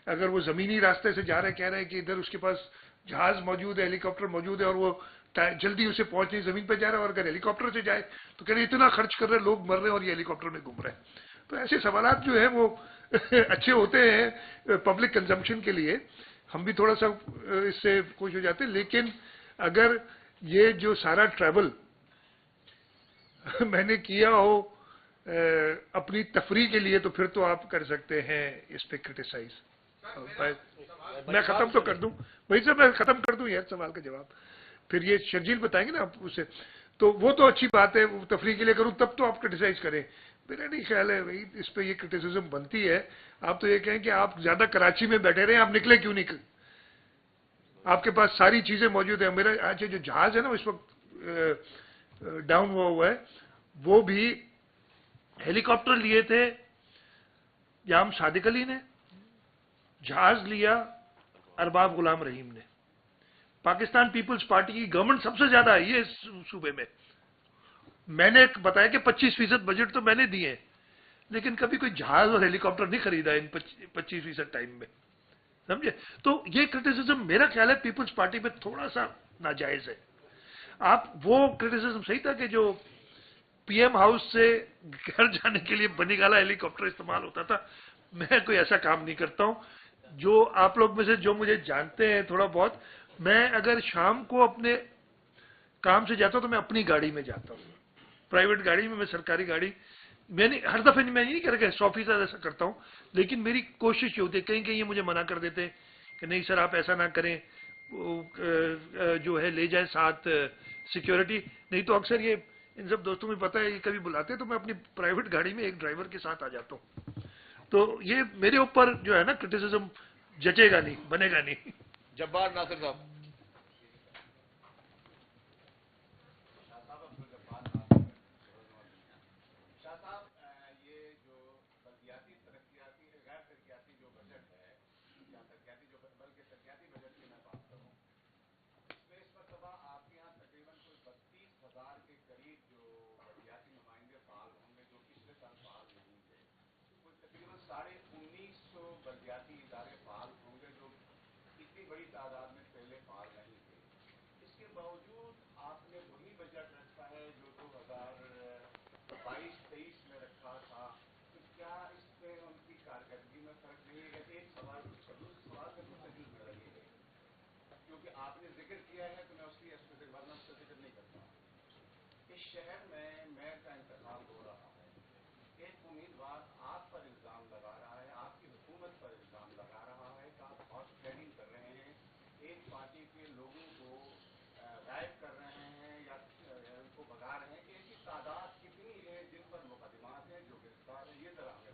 اگر وہ زمینی راستے سے جا رہے, کہہ رہے ہیں کہ ادھر اس کے پاس جہاز موجود ہے, ہیلی کاپٹر موجود ہے, اور وہ جلدی اسے پہنچنے زمین پہ جا رہا ہے, اور اگر ہیلی کاپٹر سے جائے تو کہہ رہے اتنا خرچ کر رہے ہیں, لوگ مر رہے ہیں اور یہ ہیلی کاپٹر میں گھوم رہے ہیں. تو ایسے سوالات جو ہیں وہ اچھے ہوتے ہیں پبلک کنزمپشن کے لیے, ہم بھی تھوڑا سا اس سے خوش ہو جاتے ہیں. لیکن اگر یہ جو سارا ٹریول میں نے کیا ہو اپنی تفریح کے لیے, تو پھر تو آپ کر سکتے ہیں اس پہ کرٹیسائز. میں ختم تو کر دوں, وہی سے میں ختم کر دوں یہ سوال کا جواب, پھر یہ شرجیل بتائیں گے نا آپ اسے. تو وہ تو اچھی بات ہے, وہ تفریح کے لیے کروں تب تو آپ کرٹیسائز کریں. میرا نہیں خیال ہے بھائی اس پہ یہ کرٹیسزم بنتی ہے. آپ تو یہ کہیں کہ آپ زیادہ کراچی میں بیٹھے رہے ہیں, آپ نکلے کیوں نہیں؟ آپ کے پاس ساری چیزیں موجود ہیں. میرا آج جو جہاز ہے نا اس وقت ڈاؤن ہوا ہے, وہ بھی ہیلی کاپٹر لیے تھے یام صادق علی نے, جہاز لیا ارباب غلام رحیم نے. پاکستان پیپلز پارٹی کی گورنمنٹ سب سے زیادہ آئی ہے اس صوبے میں. میں نے بتایا کہ 25% بجٹ تو میں نے دیے ہیں, لیکن کبھی کوئی جہاز اور ہیلی کاپٹر نہیں خریدا ان 25% ٹائم میں, سمجھے؟ تو یہ کرٹیسزم میرا خیال ہے پیپلز پارٹی میں تھوڑا سا ناجائز ہے. آپ وہ کرٹیسزم صحیح تھا کہ جو پی ایم ہاؤس سے گھر جانے کے لیے بنی گالا ہیلی کاپٹر استعمال ہوتا تھا. میں کوئی ایسا کام نہیں کرتا ہوں. جو آپ لوگ میں سے جو مجھے جانتے ہیں تھوڑا بہت, میں اگر شام کو اپنے کام سے جاتا ہوں تو میں اپنی گاڑی میں جاتا ہوں, پرائیویٹ گاڑی میں سرکاری گاڑی میں نہیں, ہر دفعہ میں نہیں کر کے 100% ایسا کرتا ہوں, لیکن میری کوشش یہ ہوتی ہے. کہیں کہیں یہ مجھے منع کر دیتے ہیں کہ نہیں سر آپ ایسا نہ کریں, جو ہے لے جائیں ساتھ سیکیورٹی. نہیں تو اکثر یہ ان سب دوستوں میں پتہ ہے یہ کبھی بلاتے ہیں تو میں اپنی پرائیویٹ گاڑی میں ایک ڈرائیور کے ساتھ آ جاتا ہوں. تو یہ میرے اوپر جو ہے نا کرٹیسزم جچے گا نہیں, بنے گا نہیں. جبار ناصر صاحب.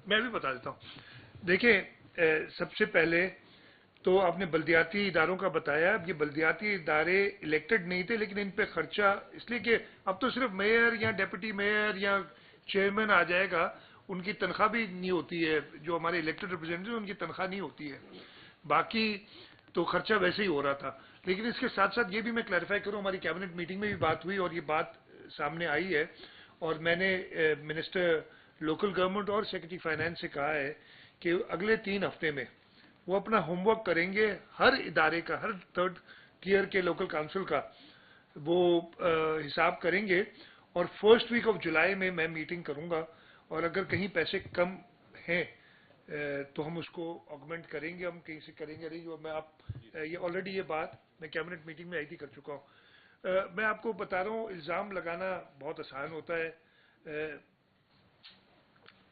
میں بھی بتا دیتا ہوں. دیکھیں, سب سے پہلے تو آپ نے بلدیاتی اداروں کا بتایا. یہ بلدیاتی ادارے الیکٹڈ نہیں تھے, لیکن ان پہ خرچہ اس لیے کہ اب تو صرف میئر یا ڈیپٹی میئر یا چیئرمین آ جائے گا, ان کی تنخواہ بھی نہیں ہوتی ہے. جو ہمارے الیکٹڈ ریپرزینٹیو ان کی تنخواہ نہیں ہوتی ہے, باقی تو خرچہ ویسے ہی ہو رہا تھا. لیکن اس کے ساتھ ساتھ یہ بھی میں کلیریفائی کروں, ہماری کیبنٹ میٹنگ میں بھی بات ہوئی اور یہ بات سامنے آئی ہے, اور میں نے منسٹر لوکل گورنمنٹ اور سیکرٹری فائنانس سے کہا ہے کہ اگلے 3 ہفتے میں وہ اپنا ہوم ورک کریں گے, ہر ادارے کا, ہر 3rd ٹیئر کے لوکل کاؤنسل کا وہ حساب کریں گے, اور 1st ویک آف جولائی میں میٹنگ کروں گا, اور اگر کہیں پیسے کم ہیں تو ہم اس کو آگمنٹ کریں گے, ہم کہیں سے کریں گے نہیں. جو میں یہ آلریڈی یہ بات میں کیبنٹ میٹنگ میں آئی تھی کر چکا ہوں. میں آپ کو بتا رہا ہوں, الزام لگانا بہت آسان ہوتا ہے.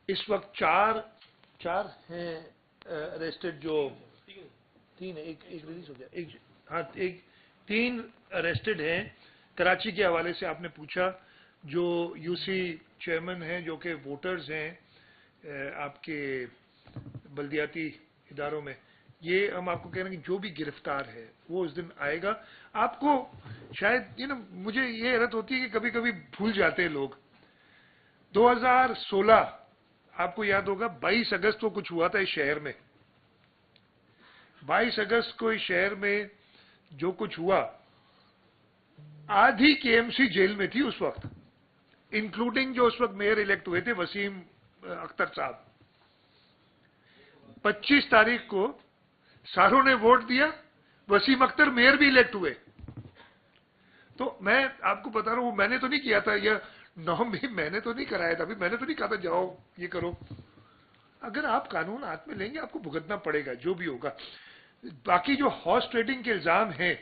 اس وقت 4 ہیں اریسٹڈ, جو 3 ایک ریلیز ہو گیا, ہاں 3 اریسٹڈ ہیں کراچی کے حوالے سے. آپ نے پوچھا جو یو سی چیئرمین ہیں, جو کہ ووٹرز ہیں آپ کے بلدیاتی اداروں میں, یہ ہم آپ کو کہہ رہے ہیں کہ جو بھی گرفتار ہے وہ اس دن آئے گا. آپ کو شاید مجھے یہ حیرت ہوتی ہے کہ کبھی کبھی بھول جاتے ہیں لوگ. 2016 آپ کو یاد ہوگا 22 اگست کو کچھ ہوا تھا اس شہر میں. 22 اگست کو اس شہر میں جو کچھ ہوا, آدھی کے ایم سی جیل میں تھی اس وقت, انکلوڈنگ جو اس وقت میئر الیکٹ ہوئے تھے وسیم اختر صاحب. 25 تاریخ کو ساروں نے ووٹ دیا, وسیم اختر میئر بھی الیکٹ ہوئے. تو میں آپ کو بتا رہا ہوں, میں نے تو نہیں کیا تھا, یہ نام بھی میں نے تو نہیں کرایا تھا, ابھی میں نے تو نہیں کہا تھا جاؤ یہ کرو. اگر آپ قانون ہاتھ میں لیں گے آپ کو بھگتنا پڑے گا جو بھی ہوگا. باقی جو ہارس ٹریڈنگ کے الزام ہیں,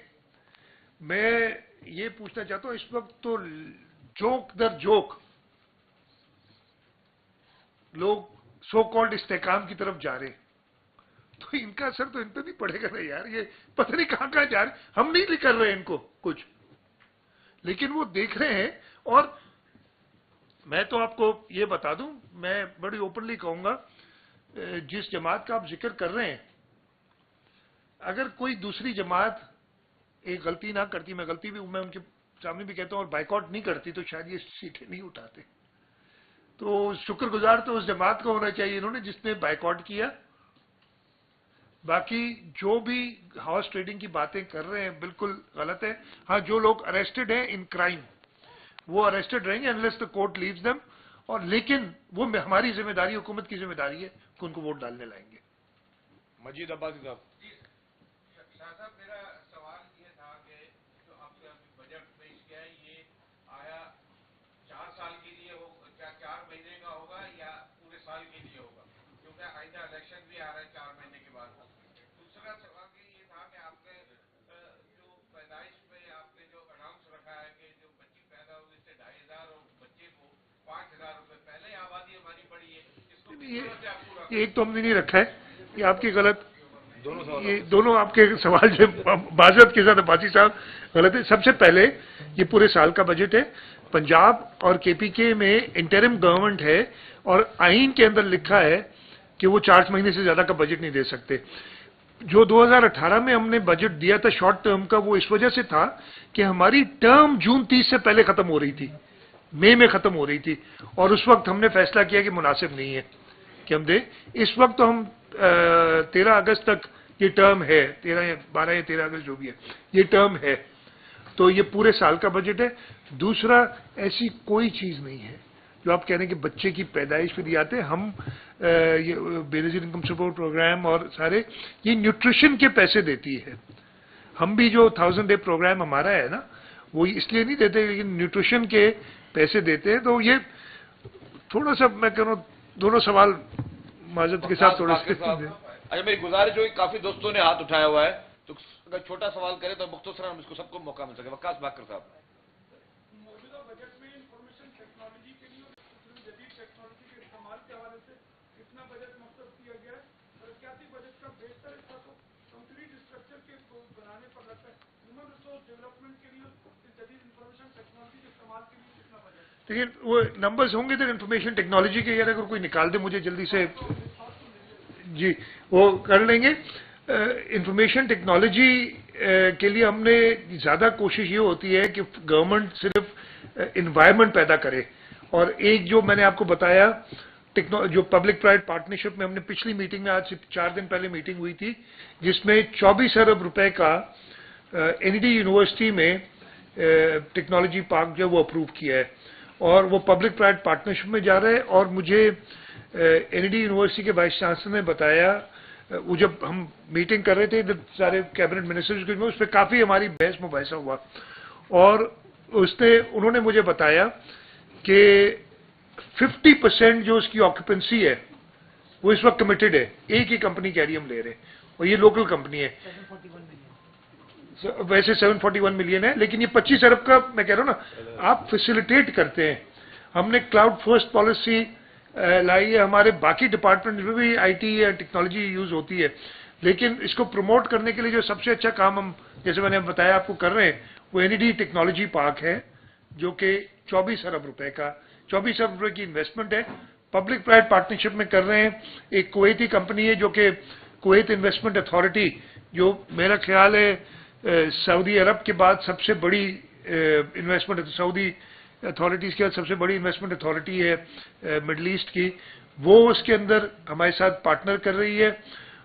میں یہ پوچھنا چاہتا ہوں, اس وقت تو جوک در جوک لوگ سو کالڈ استحکام کی طرف جا رہے ہیں, تو ان کا اثر تو ان پہ بھی پڑے گا نا یار. یہ پتہ نہیں کہاں کہاں جا رہے ہیں, ہم نہیں کر رہے ان کو کچھ, لیکن وہ دیکھ رہے ہیں. اور میں تو آپ کو یہ بتا دوں، میں بڑی اوپنلی کہوں گا، جس جماعت کا آپ ذکر کر رہے ہیں، اگر کوئی دوسری جماعت ایک غلطی نہ کرتی، میں غلطی بھی میں ان کے سامنے بھی کہتا ہوں، اور بائیکاٹ نہیں کرتی، تو شاید یہ سیٹیں نہیں اٹھاتے. تو شکر گزار تو اس جماعت کو ہونا چاہیے انہوں نے جس نے بائیکاٹ کیا. باقی جو بھی ہاؤس ٹریڈنگ کی باتیں کر رہے ہیں بالکل غلط ہے. ہاں، جو لوگ اریسٹڈ ہیں ان کرائم وہ اریسٹڈ رہیں گے انلیس دا کورٹ لیوز دم، اور لیکن وہ ہماری ذمہ داری، حکومت کی ذمہ داری ہے کہ ان کو ووٹ ڈالنے لائیں گے. مجید عباسی صاحب. شاہ صاحب، میرا سوال یہ تھا کہ جو آپ کا بجٹ پیش کیا ہے، یہ آیا 4 سال کے لیے ہوگا، کیا 4 مہینے کا ہوگا یا پورے سال کے لیے ہوگا؟ کیونکہ آئندہ الیکشن بھی آ رہا ہے 4 مہینے کے بعد. دوسرا سوال یہ تھا کہ آپ نے جو پیدائش میں آپ نے جو اناؤنس رکھا ہے کہ جو بچی پیدا ہوگی اس سے 2500 اور بچے کو 5000 روپے، پہلے آبادی ہماری بڑی ہے، اس کو کس طرح سے آپ کو ایک تو ہم نے نہیں رکھا ہے، یہ آپ کی غلط، یہ دونوں آپ کے سوال جو معذرت کے ساتھ عباسی صاحب غلط ہے. سب سے پہلے یہ پورے سال کا بجٹ ہے. پنجاب اور کے پی کے میں انٹرم گورنمنٹ ہے اور آئین کے اندر لکھا ہے کہ وہ 4 مہینے سے زیادہ کا بجٹ نہیں دے سکتے. جو 2018 میں ہم نے بجٹ دیا تھا شارٹ ٹرم کا، وہ اس وجہ سے تھا کہ ہماری ٹرم جون 30 سے پہلے ختم ہو رہی تھی، مئی میں ختم ہو رہی تھی، اور اس وقت ہم نے فیصلہ کیا کہ مناسب نہیں ہے کہ ہم دیں. اس وقت تو ہم 13 اگست تک یہ ٹرم ہے، 12 یا 13 اگست جو بھی ہے یہ ٹرم ہے، تو یہ پورے سال کا بجٹ ہے. دوسرا، ایسی کوئی چیز نہیں ہے جو آپ کہہ رہے ہیں کہ بچے کی پیدائش پہ دی آتے ہیں. ہم یہ بے نظیر انکم سپورٹ پروگرام اور سارے یہ نیوٹریشن کے پیسے دیتی ہے. ہم بھی جو 1000 ڈے پروگرام ہمارا ہے نا، وہ اس لیے نہیں دیتے لیکن نیوٹریشن کے پیسے دیتے ہیں. تو یہ تھوڑا سا میں کہہ رہا ہوں دونوں سوال معذرت کے ساتھ تھوڑا سا. اچھا، میری گزارش ہوگی، کافی دوستوں نے ہاتھ اٹھایا ہوا ہے، تو اگر چھوٹا سوال کرے تو مختصراً ہم اس کو سب کو موقع مل سکے. وقاص باقر صاحب. موجودہ بجٹ میں انفارمیشن ٹیکنالوجی کے لیے اور جدید ٹیکنالوجی کے استعمال کے حوالے سے کتنا بجٹ مختص کیا گیا ہے؟ ترقیاتی بجٹ کا بیشتر حصہ تو کمپلیٹ اسٹرکچر کے بنانے پر لگتا ہے. ہیومن ریسورس ڈیولپمنٹ کے لیے جدید انفارمیشن ٹیکنالوجی کے استعمال کے لیے کتنا بجٹ ہے؟ لیکن وہ نمبرز ہوں گے تو انفارمیشن ٹیکنالوجی کے، یار اگر کوئی نکال دے مجھے جلدی سے، جی وہ کر لیں گے. انفارمیشن ٹیکنالوجی کے لیے ہم نے زیادہ کوشش یہ ہوتی ہے کہ گورنمنٹ صرف انوائرمنٹ پیدا کرے. اور ایک جو میں نے آپ کو بتایا جو پبلک پرائیویٹ پارٹنرشپ میں ہم نے پچھلی میٹنگ میں، آج سے 4 دن پہلے میٹنگ ہوئی تھی، جس میں 24 ارب روپے کا این ڈی یونیورسٹی میں ٹیکنالوجی پارک جو وہ اپروو کیا ہے، اور وہ پبلک پرائیویٹ پارٹنرشپ میں جا رہا ہے. اور مجھے این ڈی یونیورسٹی کے وائس چانسلر نے بتایا، وہ جب ہم میٹنگ کر رہے تھے سارے کیبنٹ منسٹرز کے، اس پہ کافی ہماری بحث مباحثہ ہوا، اور انہوں نے مجھے بتایا کہ 50% جو اس کی آکوپنسی ہے وہ اس وقت کمیٹڈ ہے. ایک ہی کمپنی کہہ رہی ہم لے رہے ہیں، اور یہ لوکل کمپنی ہے. ویسے 741 ملین ہے، لیکن یہ 25 ارب کا میں کہہ رہا ہوں نا، آپ فیسیلیٹیٹ کرتے ہیں. ہم نے کلاؤڈ فرسٹ پالیسی لائی ہے، ہمارے باقی ڈپارٹمنٹ میں بھی آئی ٹی یا ٹیکنالوجی یوز ہوتی ہے، لیکن اس کو پروموٹ کرنے کے لیے جو سب سے اچھا کام ہم جیسے میں نے بتایا آپ کو کر رہے ہیں وہ این ڈی ٹیکنالوجی پارک ہے، جو کہ 24 ارب روپے کا 24 ارب روپے کی انویسٹمنٹ ہے. پبلک پرائیویٹ پارٹنرشپ میں کر رہے ہیں. ایک کویتی کمپنی ہے جو کہ کویت انویسٹمنٹ اتھارٹی، جو میرا خیال ہے سعودی عرب کے بعد سب سے بڑی انویسٹمنٹ، سعودی اتھارٹیز کے بعد سب سے بڑی انویسٹمنٹ اتھارٹی ہے مڈل ایسٹ کی، وہ اس کے اندر ہمارے ساتھ پارٹنر کر رہی ہے.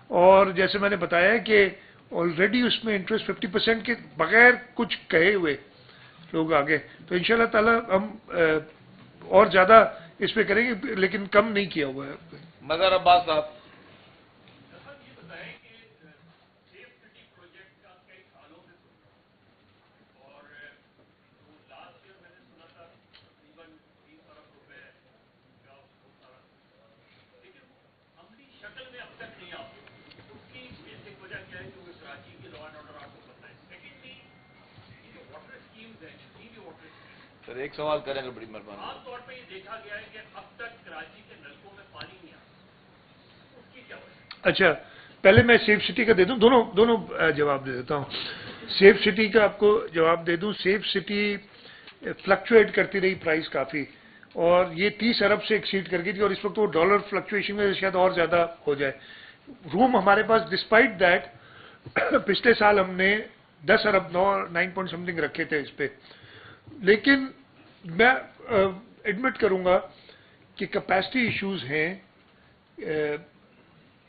اور جیسے میں نے بتایا کہ آلریڈی اس میں انٹرسٹ 50% کے بغیر کچھ کہے ہوئے لوگ آگے، تو انشاءاللہ تعالی ہم اور زیادہ اس پہ کریں گے، لیکن کم نہیں کیا ہوا ہے. مظہر عباس صاحب. سر ایک سوال کریں گے، بڑی مہربانی. عام طور پہ یہ دیکھا گیا ہے کہ اب تک کراچی کے نلکوں میں پانی نہیں آتا، اس کی کیا وجہ؟ اچھا، پہلے میں سیف سٹی کا دے دوں، دونوں جواب دے دیتا ہوں. سیف سٹی کا آپ کو جواب دے دوں. سیف سٹی فلکچویٹ کرتی رہی پرائز کافی، اور یہ 30 ارب سے ایکسیڈ کر گئی تھی, اور اس وقت وہ ڈالر فلکچویشن میں شاید اور زیادہ ہو جائے. روم ہمارے پاس ڈسپائٹ دیٹ پچھلے سال ہم نے 10 ارب 9 پوائنٹ سمتھنگ رکھے تھے اس پہ, لیکن میں ایڈمٹ کروں گا کہ کیپیسٹی ایشوز ہیں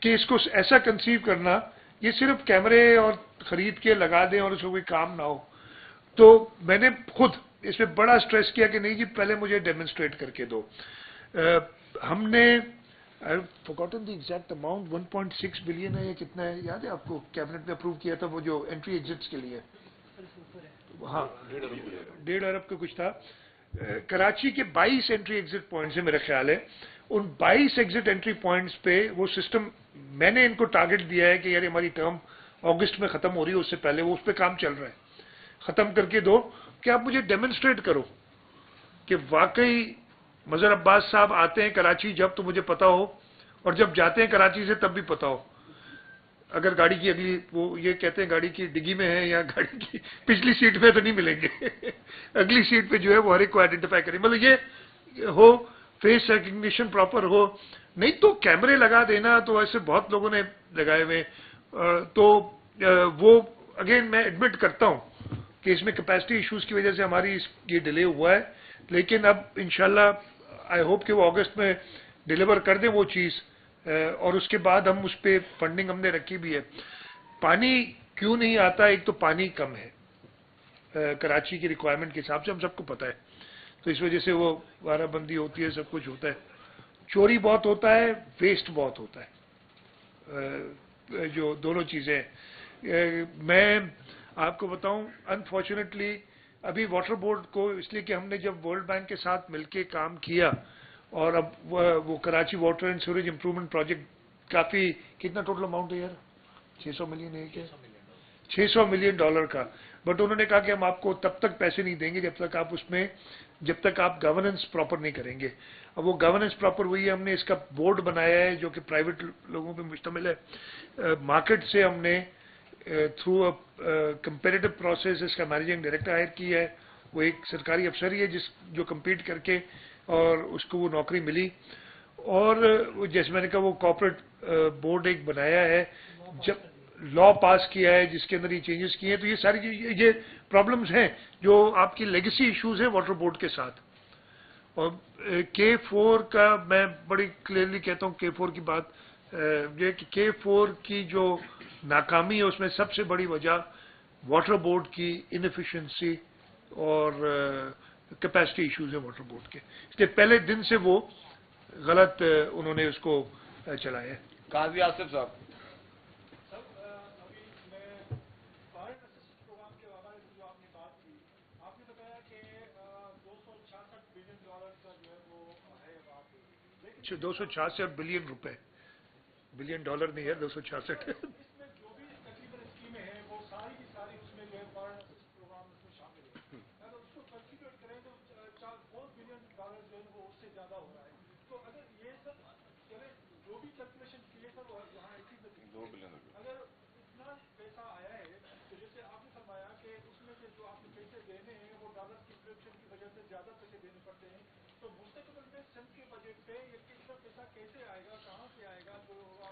کہ اس کو ایسا کنسیو کرنا, یہ صرف کیمرے اور خرید کے لگا دیں اور اس کو کوئی کام نہ ہو. تو میں نے خود اس پہ بڑا سٹریس کیا کہ نہیں جی پہلے مجھے ڈیمونسٹریٹ کر کے دو. ہم نے forgotten the exact amount 1.6 billion ہے یا کتنا ہے, یاد ہے آپ کو؟ کیبنٹ نے اپروو کیا تھا وہ جو انٹری ایگزٹس کے لیے, ہاں 1.5 ارب کا کچھ تھا. کراچی کے 22 انٹری ایگزٹ پوائنٹس ہیں میرا خیال ہے. ان 22 ایگزٹ انٹری پوائنٹس پہ وہ سسٹم میں نے ان کو ٹارگٹ دیا ہے کہ یار ہماری ٹرم اگست میں ختم ہو رہی ہے, اس سے پہلے وہ اس پہ کام چل رہا ہے, ختم کر کے دو کہ آپ مجھے ڈیمونسٹریٹ کرو کہ واقعی مظہر عباس صاحب آتے ہیں کراچی جب تو مجھے پتا ہو, اور جب جاتے ہیں کراچی سے تب بھی پتا ہو. اگر گاڑی کی اگلی وہ یہ کہتے ہیں گاڑی کی ڈگی میں ہے یا گاڑی کی پچھلی سیٹ پہ تو نہیں ملیں گے, اگلی سیٹ پہ جو ہے وہ ہر ایک کو آئیڈینٹیفائی کریں, مطلب یہ ہو فیس ریکگنیشن پراپر ہو. نہیں تو کیمرے لگا دینا تو ایسے بہت لوگوں نے لگائے ہوئے, تو وہ اگین میں ایڈمٹ کرتا ہوں کہ اس میں کیپیسٹی ایشوز کی وجہ سے ہماری یہ ڈیلے ہوا ہے, لیکن اب انشاءاللہ آئی ہوپ کہ وہ اگست میں ڈیلیور کر دیں وہ چیز, اور اس کے بعد ہم اس پہ فنڈنگ ہم نے رکھی بھی ہے. پانی کیوں نہیں آتا؟ ایک تو پانی کم ہے کراچی کی ریکوائرمنٹ کے حساب سے, ہم سب کو پتا ہے, تو اس وجہ سے وہ وارہ بندی ہوتی ہے, سب کچھ ہوتا ہے. چوری بہت ہوتا ہے, ویسٹ بہت ہوتا ہے, جو دونوں چیزیں. میں آپ کو بتاؤں انفارچونیٹلی ابھی واٹر بورڈ کو اس لیے کہ ہم نے جب ورلڈ بینک کے ساتھ مل کے کام کیا, اور اب وہ Karachi water and sewerage improvement project کافی کتنا ٹوٹل اماؤنٹ ہے یار 600 ملین ہے کیا 600 ملین ڈالر کا, بٹ انہوں نے کہا کہ ہم آپ کو تب تک پیسے نہیں دیں گے جب تک آپ اس میں جب تک آپ گورننس پراپر نہیں کریں گے. اب وہ گورننس پراپر ہوئی ہے, ہم نے اس کا بورڈ بنایا ہے جو کہ پرائیویٹ لوگوں پہ مشتمل ہے. مارکیٹ سے ہم نے تھرو کمپیریٹو پروسیس اس کا مینیجنگ ڈائریکٹر ہائر کیا ہے, وہ ایک سرکاری افسر ہی ہے جو کمپیٹ کر کے اور اس کو وہ نوکری ملی. اور جیسے میں نے کہا وہ کارپوریٹ بورڈ ایک بنایا ہے, جب لا پاس کیا ہے جس کے اندر یہ چینجز کیے ہیں. تو یہ ساری یہ پرابلمز ہیں جو آپ کی لیگیسی ایشوز ہیں واٹر بورڈ کے ساتھ. اور K4 کا میں بڑی کلیئرلی کہتا ہوں K4 کی بات, یہ کہ K4 کی جو ناکامی ہے اس میں سب سے بڑی وجہ واٹر بورڈ کی انیفیشنسی اور کیپیسٹی ایشوز ہیں واٹر بورڈ کے, اس لیے پہلے دن سے وہ غلط انہوں نے اس کو چلایا ہے. قاضی آصف صاحب, $266 بلین روپے, بلین ڈالر نہیں ہے 266.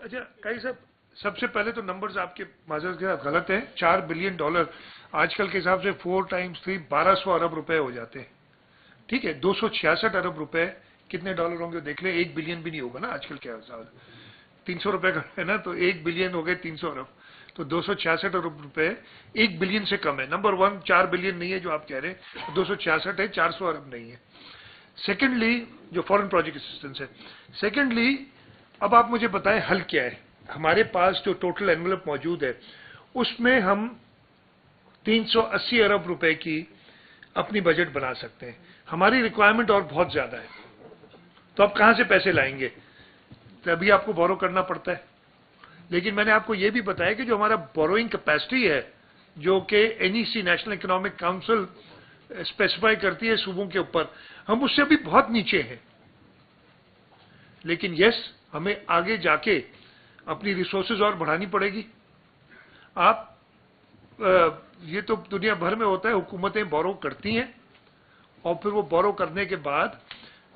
اچھا کئی صاحب, سب سے پہلے تو نمبرز آپ کے معذرت کے ساتھ غلط ہیں. $4 بلین آج کل کے حساب سے 4 × 3 1200 ارب روپے ہو جاتے ہیں. ٹھیک ہے, 266 ارب روپے کتنے ڈالر ہوں گے دیکھ لیں, 1 بلین بھی نہیں ہوگا نا آج کل کے حساب سے, 300 روپے کا ہے نا, تو 1 بلین ہو گئے 300 ارب, تو 266 ارب روپے 1 بلین سے کم ہے. نمبر 1 4 بلین نہیں ہے جو آپ کہہ رہے ہیں, 266 ہے, 400 ارب نہیں ہے. سیکنڈلی جو فورن پروجیکٹ اسسٹنس ہے. سیکنڈلی اب آپ مجھے بتائیں حل کیا ہے. ہمارے پاس جو ٹوٹل انویلپ موجود ہے اس میں ہم 380 ارب روپے کی اپنی بجٹ بنا سکتے ہیں. ہماری ریکوائرمنٹ اور بہت زیادہ ہے, تو آپ کہاں سے پیسے لائیں گے؟ تبھی آپ کو بورو کرنا پڑتا ہے. لیکن میں نے آپ کو یہ بھی بتایا کہ جو ہمارا بوروئنگ کیپیسٹی ہے جو کہ NEC national economic council specify کرتی ہے صوبوں کے اوپر, ہم اس سے بھی بہت نیچے ہیں. لیکن یس ہمیں آگے جا کے اپنی ریسورسز اور بڑھانی پڑے گی. آپ یہ تو دنیا بھر میں ہوتا ہے, حکومتیں بورو کرتی ہیں اور پھر وہ بورو کرنے کے بعد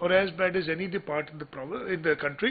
or as bad as any other part in the country.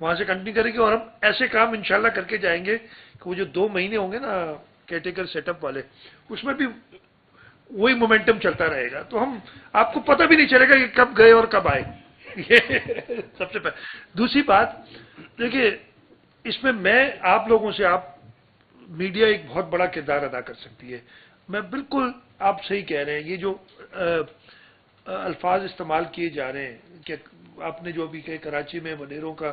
وہاں سے کنٹینیو کریں گے اور ہم ایسے کام انشاءاللہ کر کے جائیں گے کہ وہ جو 2 مہینے ہوں گے نا کیٹیکل سیٹ اپ والے، اس میں بھی وہی مومنٹم چلتا رہے گا، تو ہم آپ کو پتہ بھی نہیں چلے گا کہ کب گئے اور کب آئے. یہ سب سے پہلے. دوسری بات دیکھیے، اس میں آپ لوگوں سے، آپ میڈیا ایک بہت بڑا کردار ادا کر سکتی ہے. میں بالکل آپ صحیح کہہ رہے ہیں، یہ جو الفاظ استعمال کیے جا رہے ہیں کہ آپ نے جو ابھی کہے کراچی میں وڈیروں کا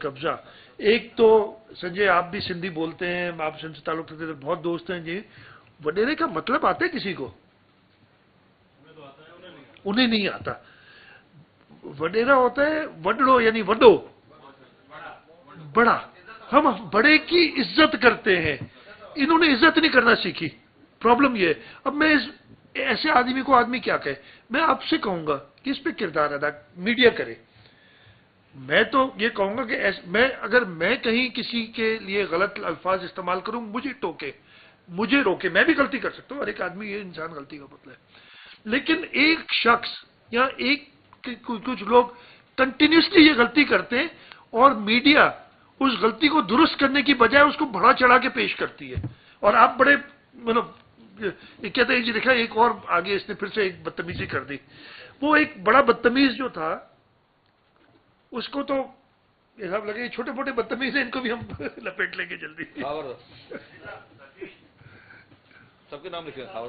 قبضہ. ایک تو سنجے آپ بھی سندھی بولتے ہیں، آپ سندھ سے تعلق رکھتے ہیں، بہت دوست ہیں جی. وڈیرے کا مطلب آتا ہے کسی کو؟ انہیں نہیں آتا. وڈیرا ہوتا ہے وڈڑو، یعنی وڈو، بڑا. ہم بڑے کی عزت کرتے ہیں، انہوں نے عزت نہیں کرنا سیکھی. پرابلم یہ ہے. اب میں ایسے آدمی کو آدمی کیا کہے؟ میں آپ سے کہوں گا کہ اس پہ کردار ادا میڈیا کرے. میں تو یہ کہوں گا کہ اگر میں کہیں کسی کے لیے غلط الفاظ استعمال کروں، مجھے ٹوکے، مجھے روکے. میں بھی غلطی کر سکتا ہوں، ہر ایک آدمی، یہ انسان غلطی کا مطلب ہے. لیکن ایک شخص یا کچھ لوگ کنٹینیوسلی یہ غلطی کرتے ہیں اور میڈیا اس غلطی کو درست کرنے کی بجائے اس کو بڑا چڑھا کے پیش کرتی ہے. اور آپ بڑے یہ کہتے ہیں جی دیکھا ایک اور آگے اس نے پھر سے ایک بدتمیزی کر دی. وہ ایک بڑا بدتمیز جو تھا اس کو تو یہ سب لگے چھوٹے موٹے بدتمیز ہیں، ان کو بھی ہم لپیٹ لیں گے جلدی. سب کے نام لکھے ہیں.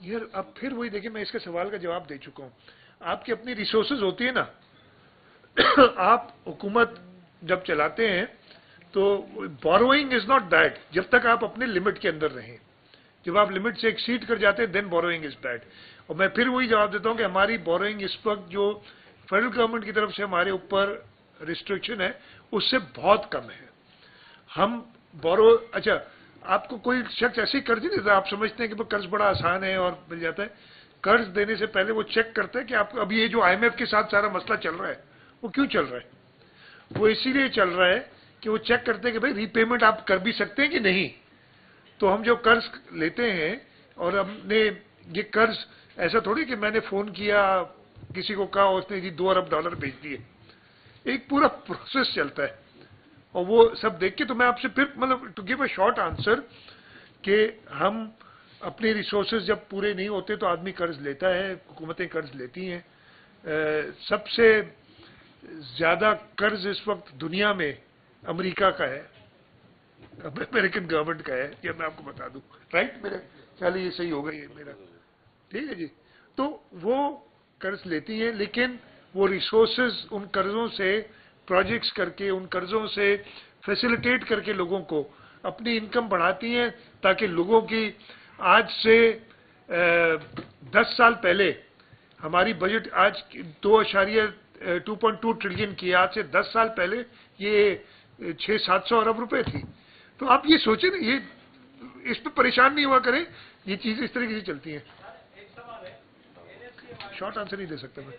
یار اب پھر وہی دیکھیں، میں اس کے سوال کا جواب دے چکا ہوں. آپ کی اپنی ریسورسز ہوتی ہیں نا. آپ حکومت جب چلاتے ہیں تو بوروئنگ از ناٹ بیڈ جب تک آپ اپنے لمٹ کے اندر رہیں. جب آپ لمٹ سے ایکسیڈ کر جاتے ہیں دین بوروئنگ از بیڈ. اور میں پھر وہی جواب دیتا ہوں کہ ہماری بوروئنگ اس وقت جو فیڈرل گورنمنٹ کی طرف سے ہمارے اوپر ریسٹرکشن ہے اس سے بہت کم ہے. ہم اچھا آپ کو کوئی شخص ایسے ہی قرض نہیں دیتا. آپ سمجھتے ہیں کہ قرض بڑا آسان ہے اور مل جاتا ہے. قرض دینے سے پہلے وہ چیک کرتا ہے کہ آپ کو اب یہ جو آئی ایم ایف کے ساتھ سارا مسئلہ چل رہا ہے وہ کیوں چل رہا ہے؟ وہ اسی لیے چل رہا ہے کہ وہ چیک کرتے ہیں کہ بھائی ری پیمنٹ آپ کر بھی سکتے ہیں کہ نہیں. تو ہم جو قرض لیتے ہیں اور ہم نے یہ قرض ایسا تھوڑی کہ میں نے فون کیا کسی کو کہا اس نے جی $2 ارب بھیج دیے. ایک پورا پروسیس چلتا ہے اور وہ سب دیکھ کے تو میں آپ سے پھر مطلب to give a short answer کہ ہم اپنے ریسورسز جب پورے نہیں ہوتے تو آدمی قرض لیتا ہے، حکومتیں قرض لیتی ہیں. سب سے زیادہ قرض اس وقت دنیا میں امریکہ کا ہے، امریکن گورنمنٹ کا ہے، یہ میں آپ کو بتا دوں. رائٹ، میرا خیال یہ صحیح ہوگا یہ میرا. ٹھیک ہے جی. تو وہ قرض لیتی ہیں لیکن وہ ریسورسز ان قرضوں سے پروجیکٹس کر کے، ان قرضوں سے فیسیلیٹیٹ کر کے لوگوں کو اپنی انکم بڑھاتی ہیں تاکہ لوگوں کی آج سے 10 سال پہلے ہماری بجٹ آج 2.2 ٹریلین کی، آج سے 10 سال پہلے یہ 600-700 ارب روپے تھی. تو آپ یہ سوچیں نا، یہ اس پہ پریشان نہیں ہوا کریں، یہ چیزیں اس طریقے سے چلتی ہیں. شارٹ آنسر نہیں دے سکتا میں.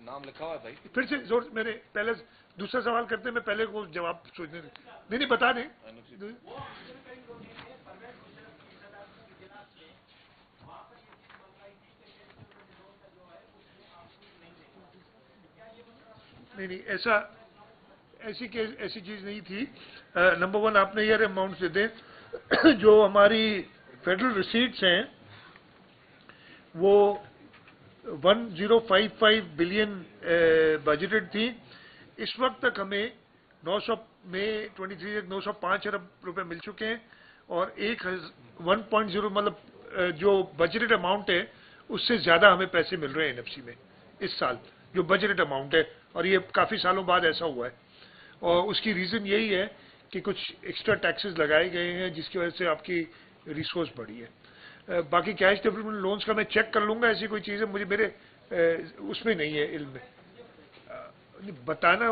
نام لکھا ہوا ہے بھائی. پھر سے زور میں نے پہلے دوسرا سوال کرتے ہیں، میں پہلے کو جواب سوچنے نہیں بتا دیں. نہیں ایسی چیز نہیں تھی. نمبر 1 آپ نے یہ اماؤنٹ دے دیں جو ہماری فیڈرل ریسیٹس ہیں وہ 1055 بلین بجٹڈ تھی. اس وقت تک ہمیں 905 ارب روپے مل چکے ہیں اور 1.0 مطلب جو بجٹڈ اماؤنٹ ہے اس سے زیادہ ہمیں پیسے مل رہے ہیں NFC میں اس سال جو بجٹڈ اماؤنٹ ہے. اور یہ کافی سالوں بعد ایسا ہوا ہے اور اس کی ریزن یہی ہے کہ کچھ ایکسٹرا ٹیکسز لگائے گئے ہیں جس کی وجہ سے آپ کی ریسورس بڑھی ہے. باقی کیش ڈیولپمنٹ لونز کا میں چیک کر لوں گا، ایسی کوئی چیز ہے مجھے میرے اس میں نہیں ہے علم میں. بتانا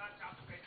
2435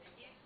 21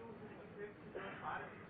256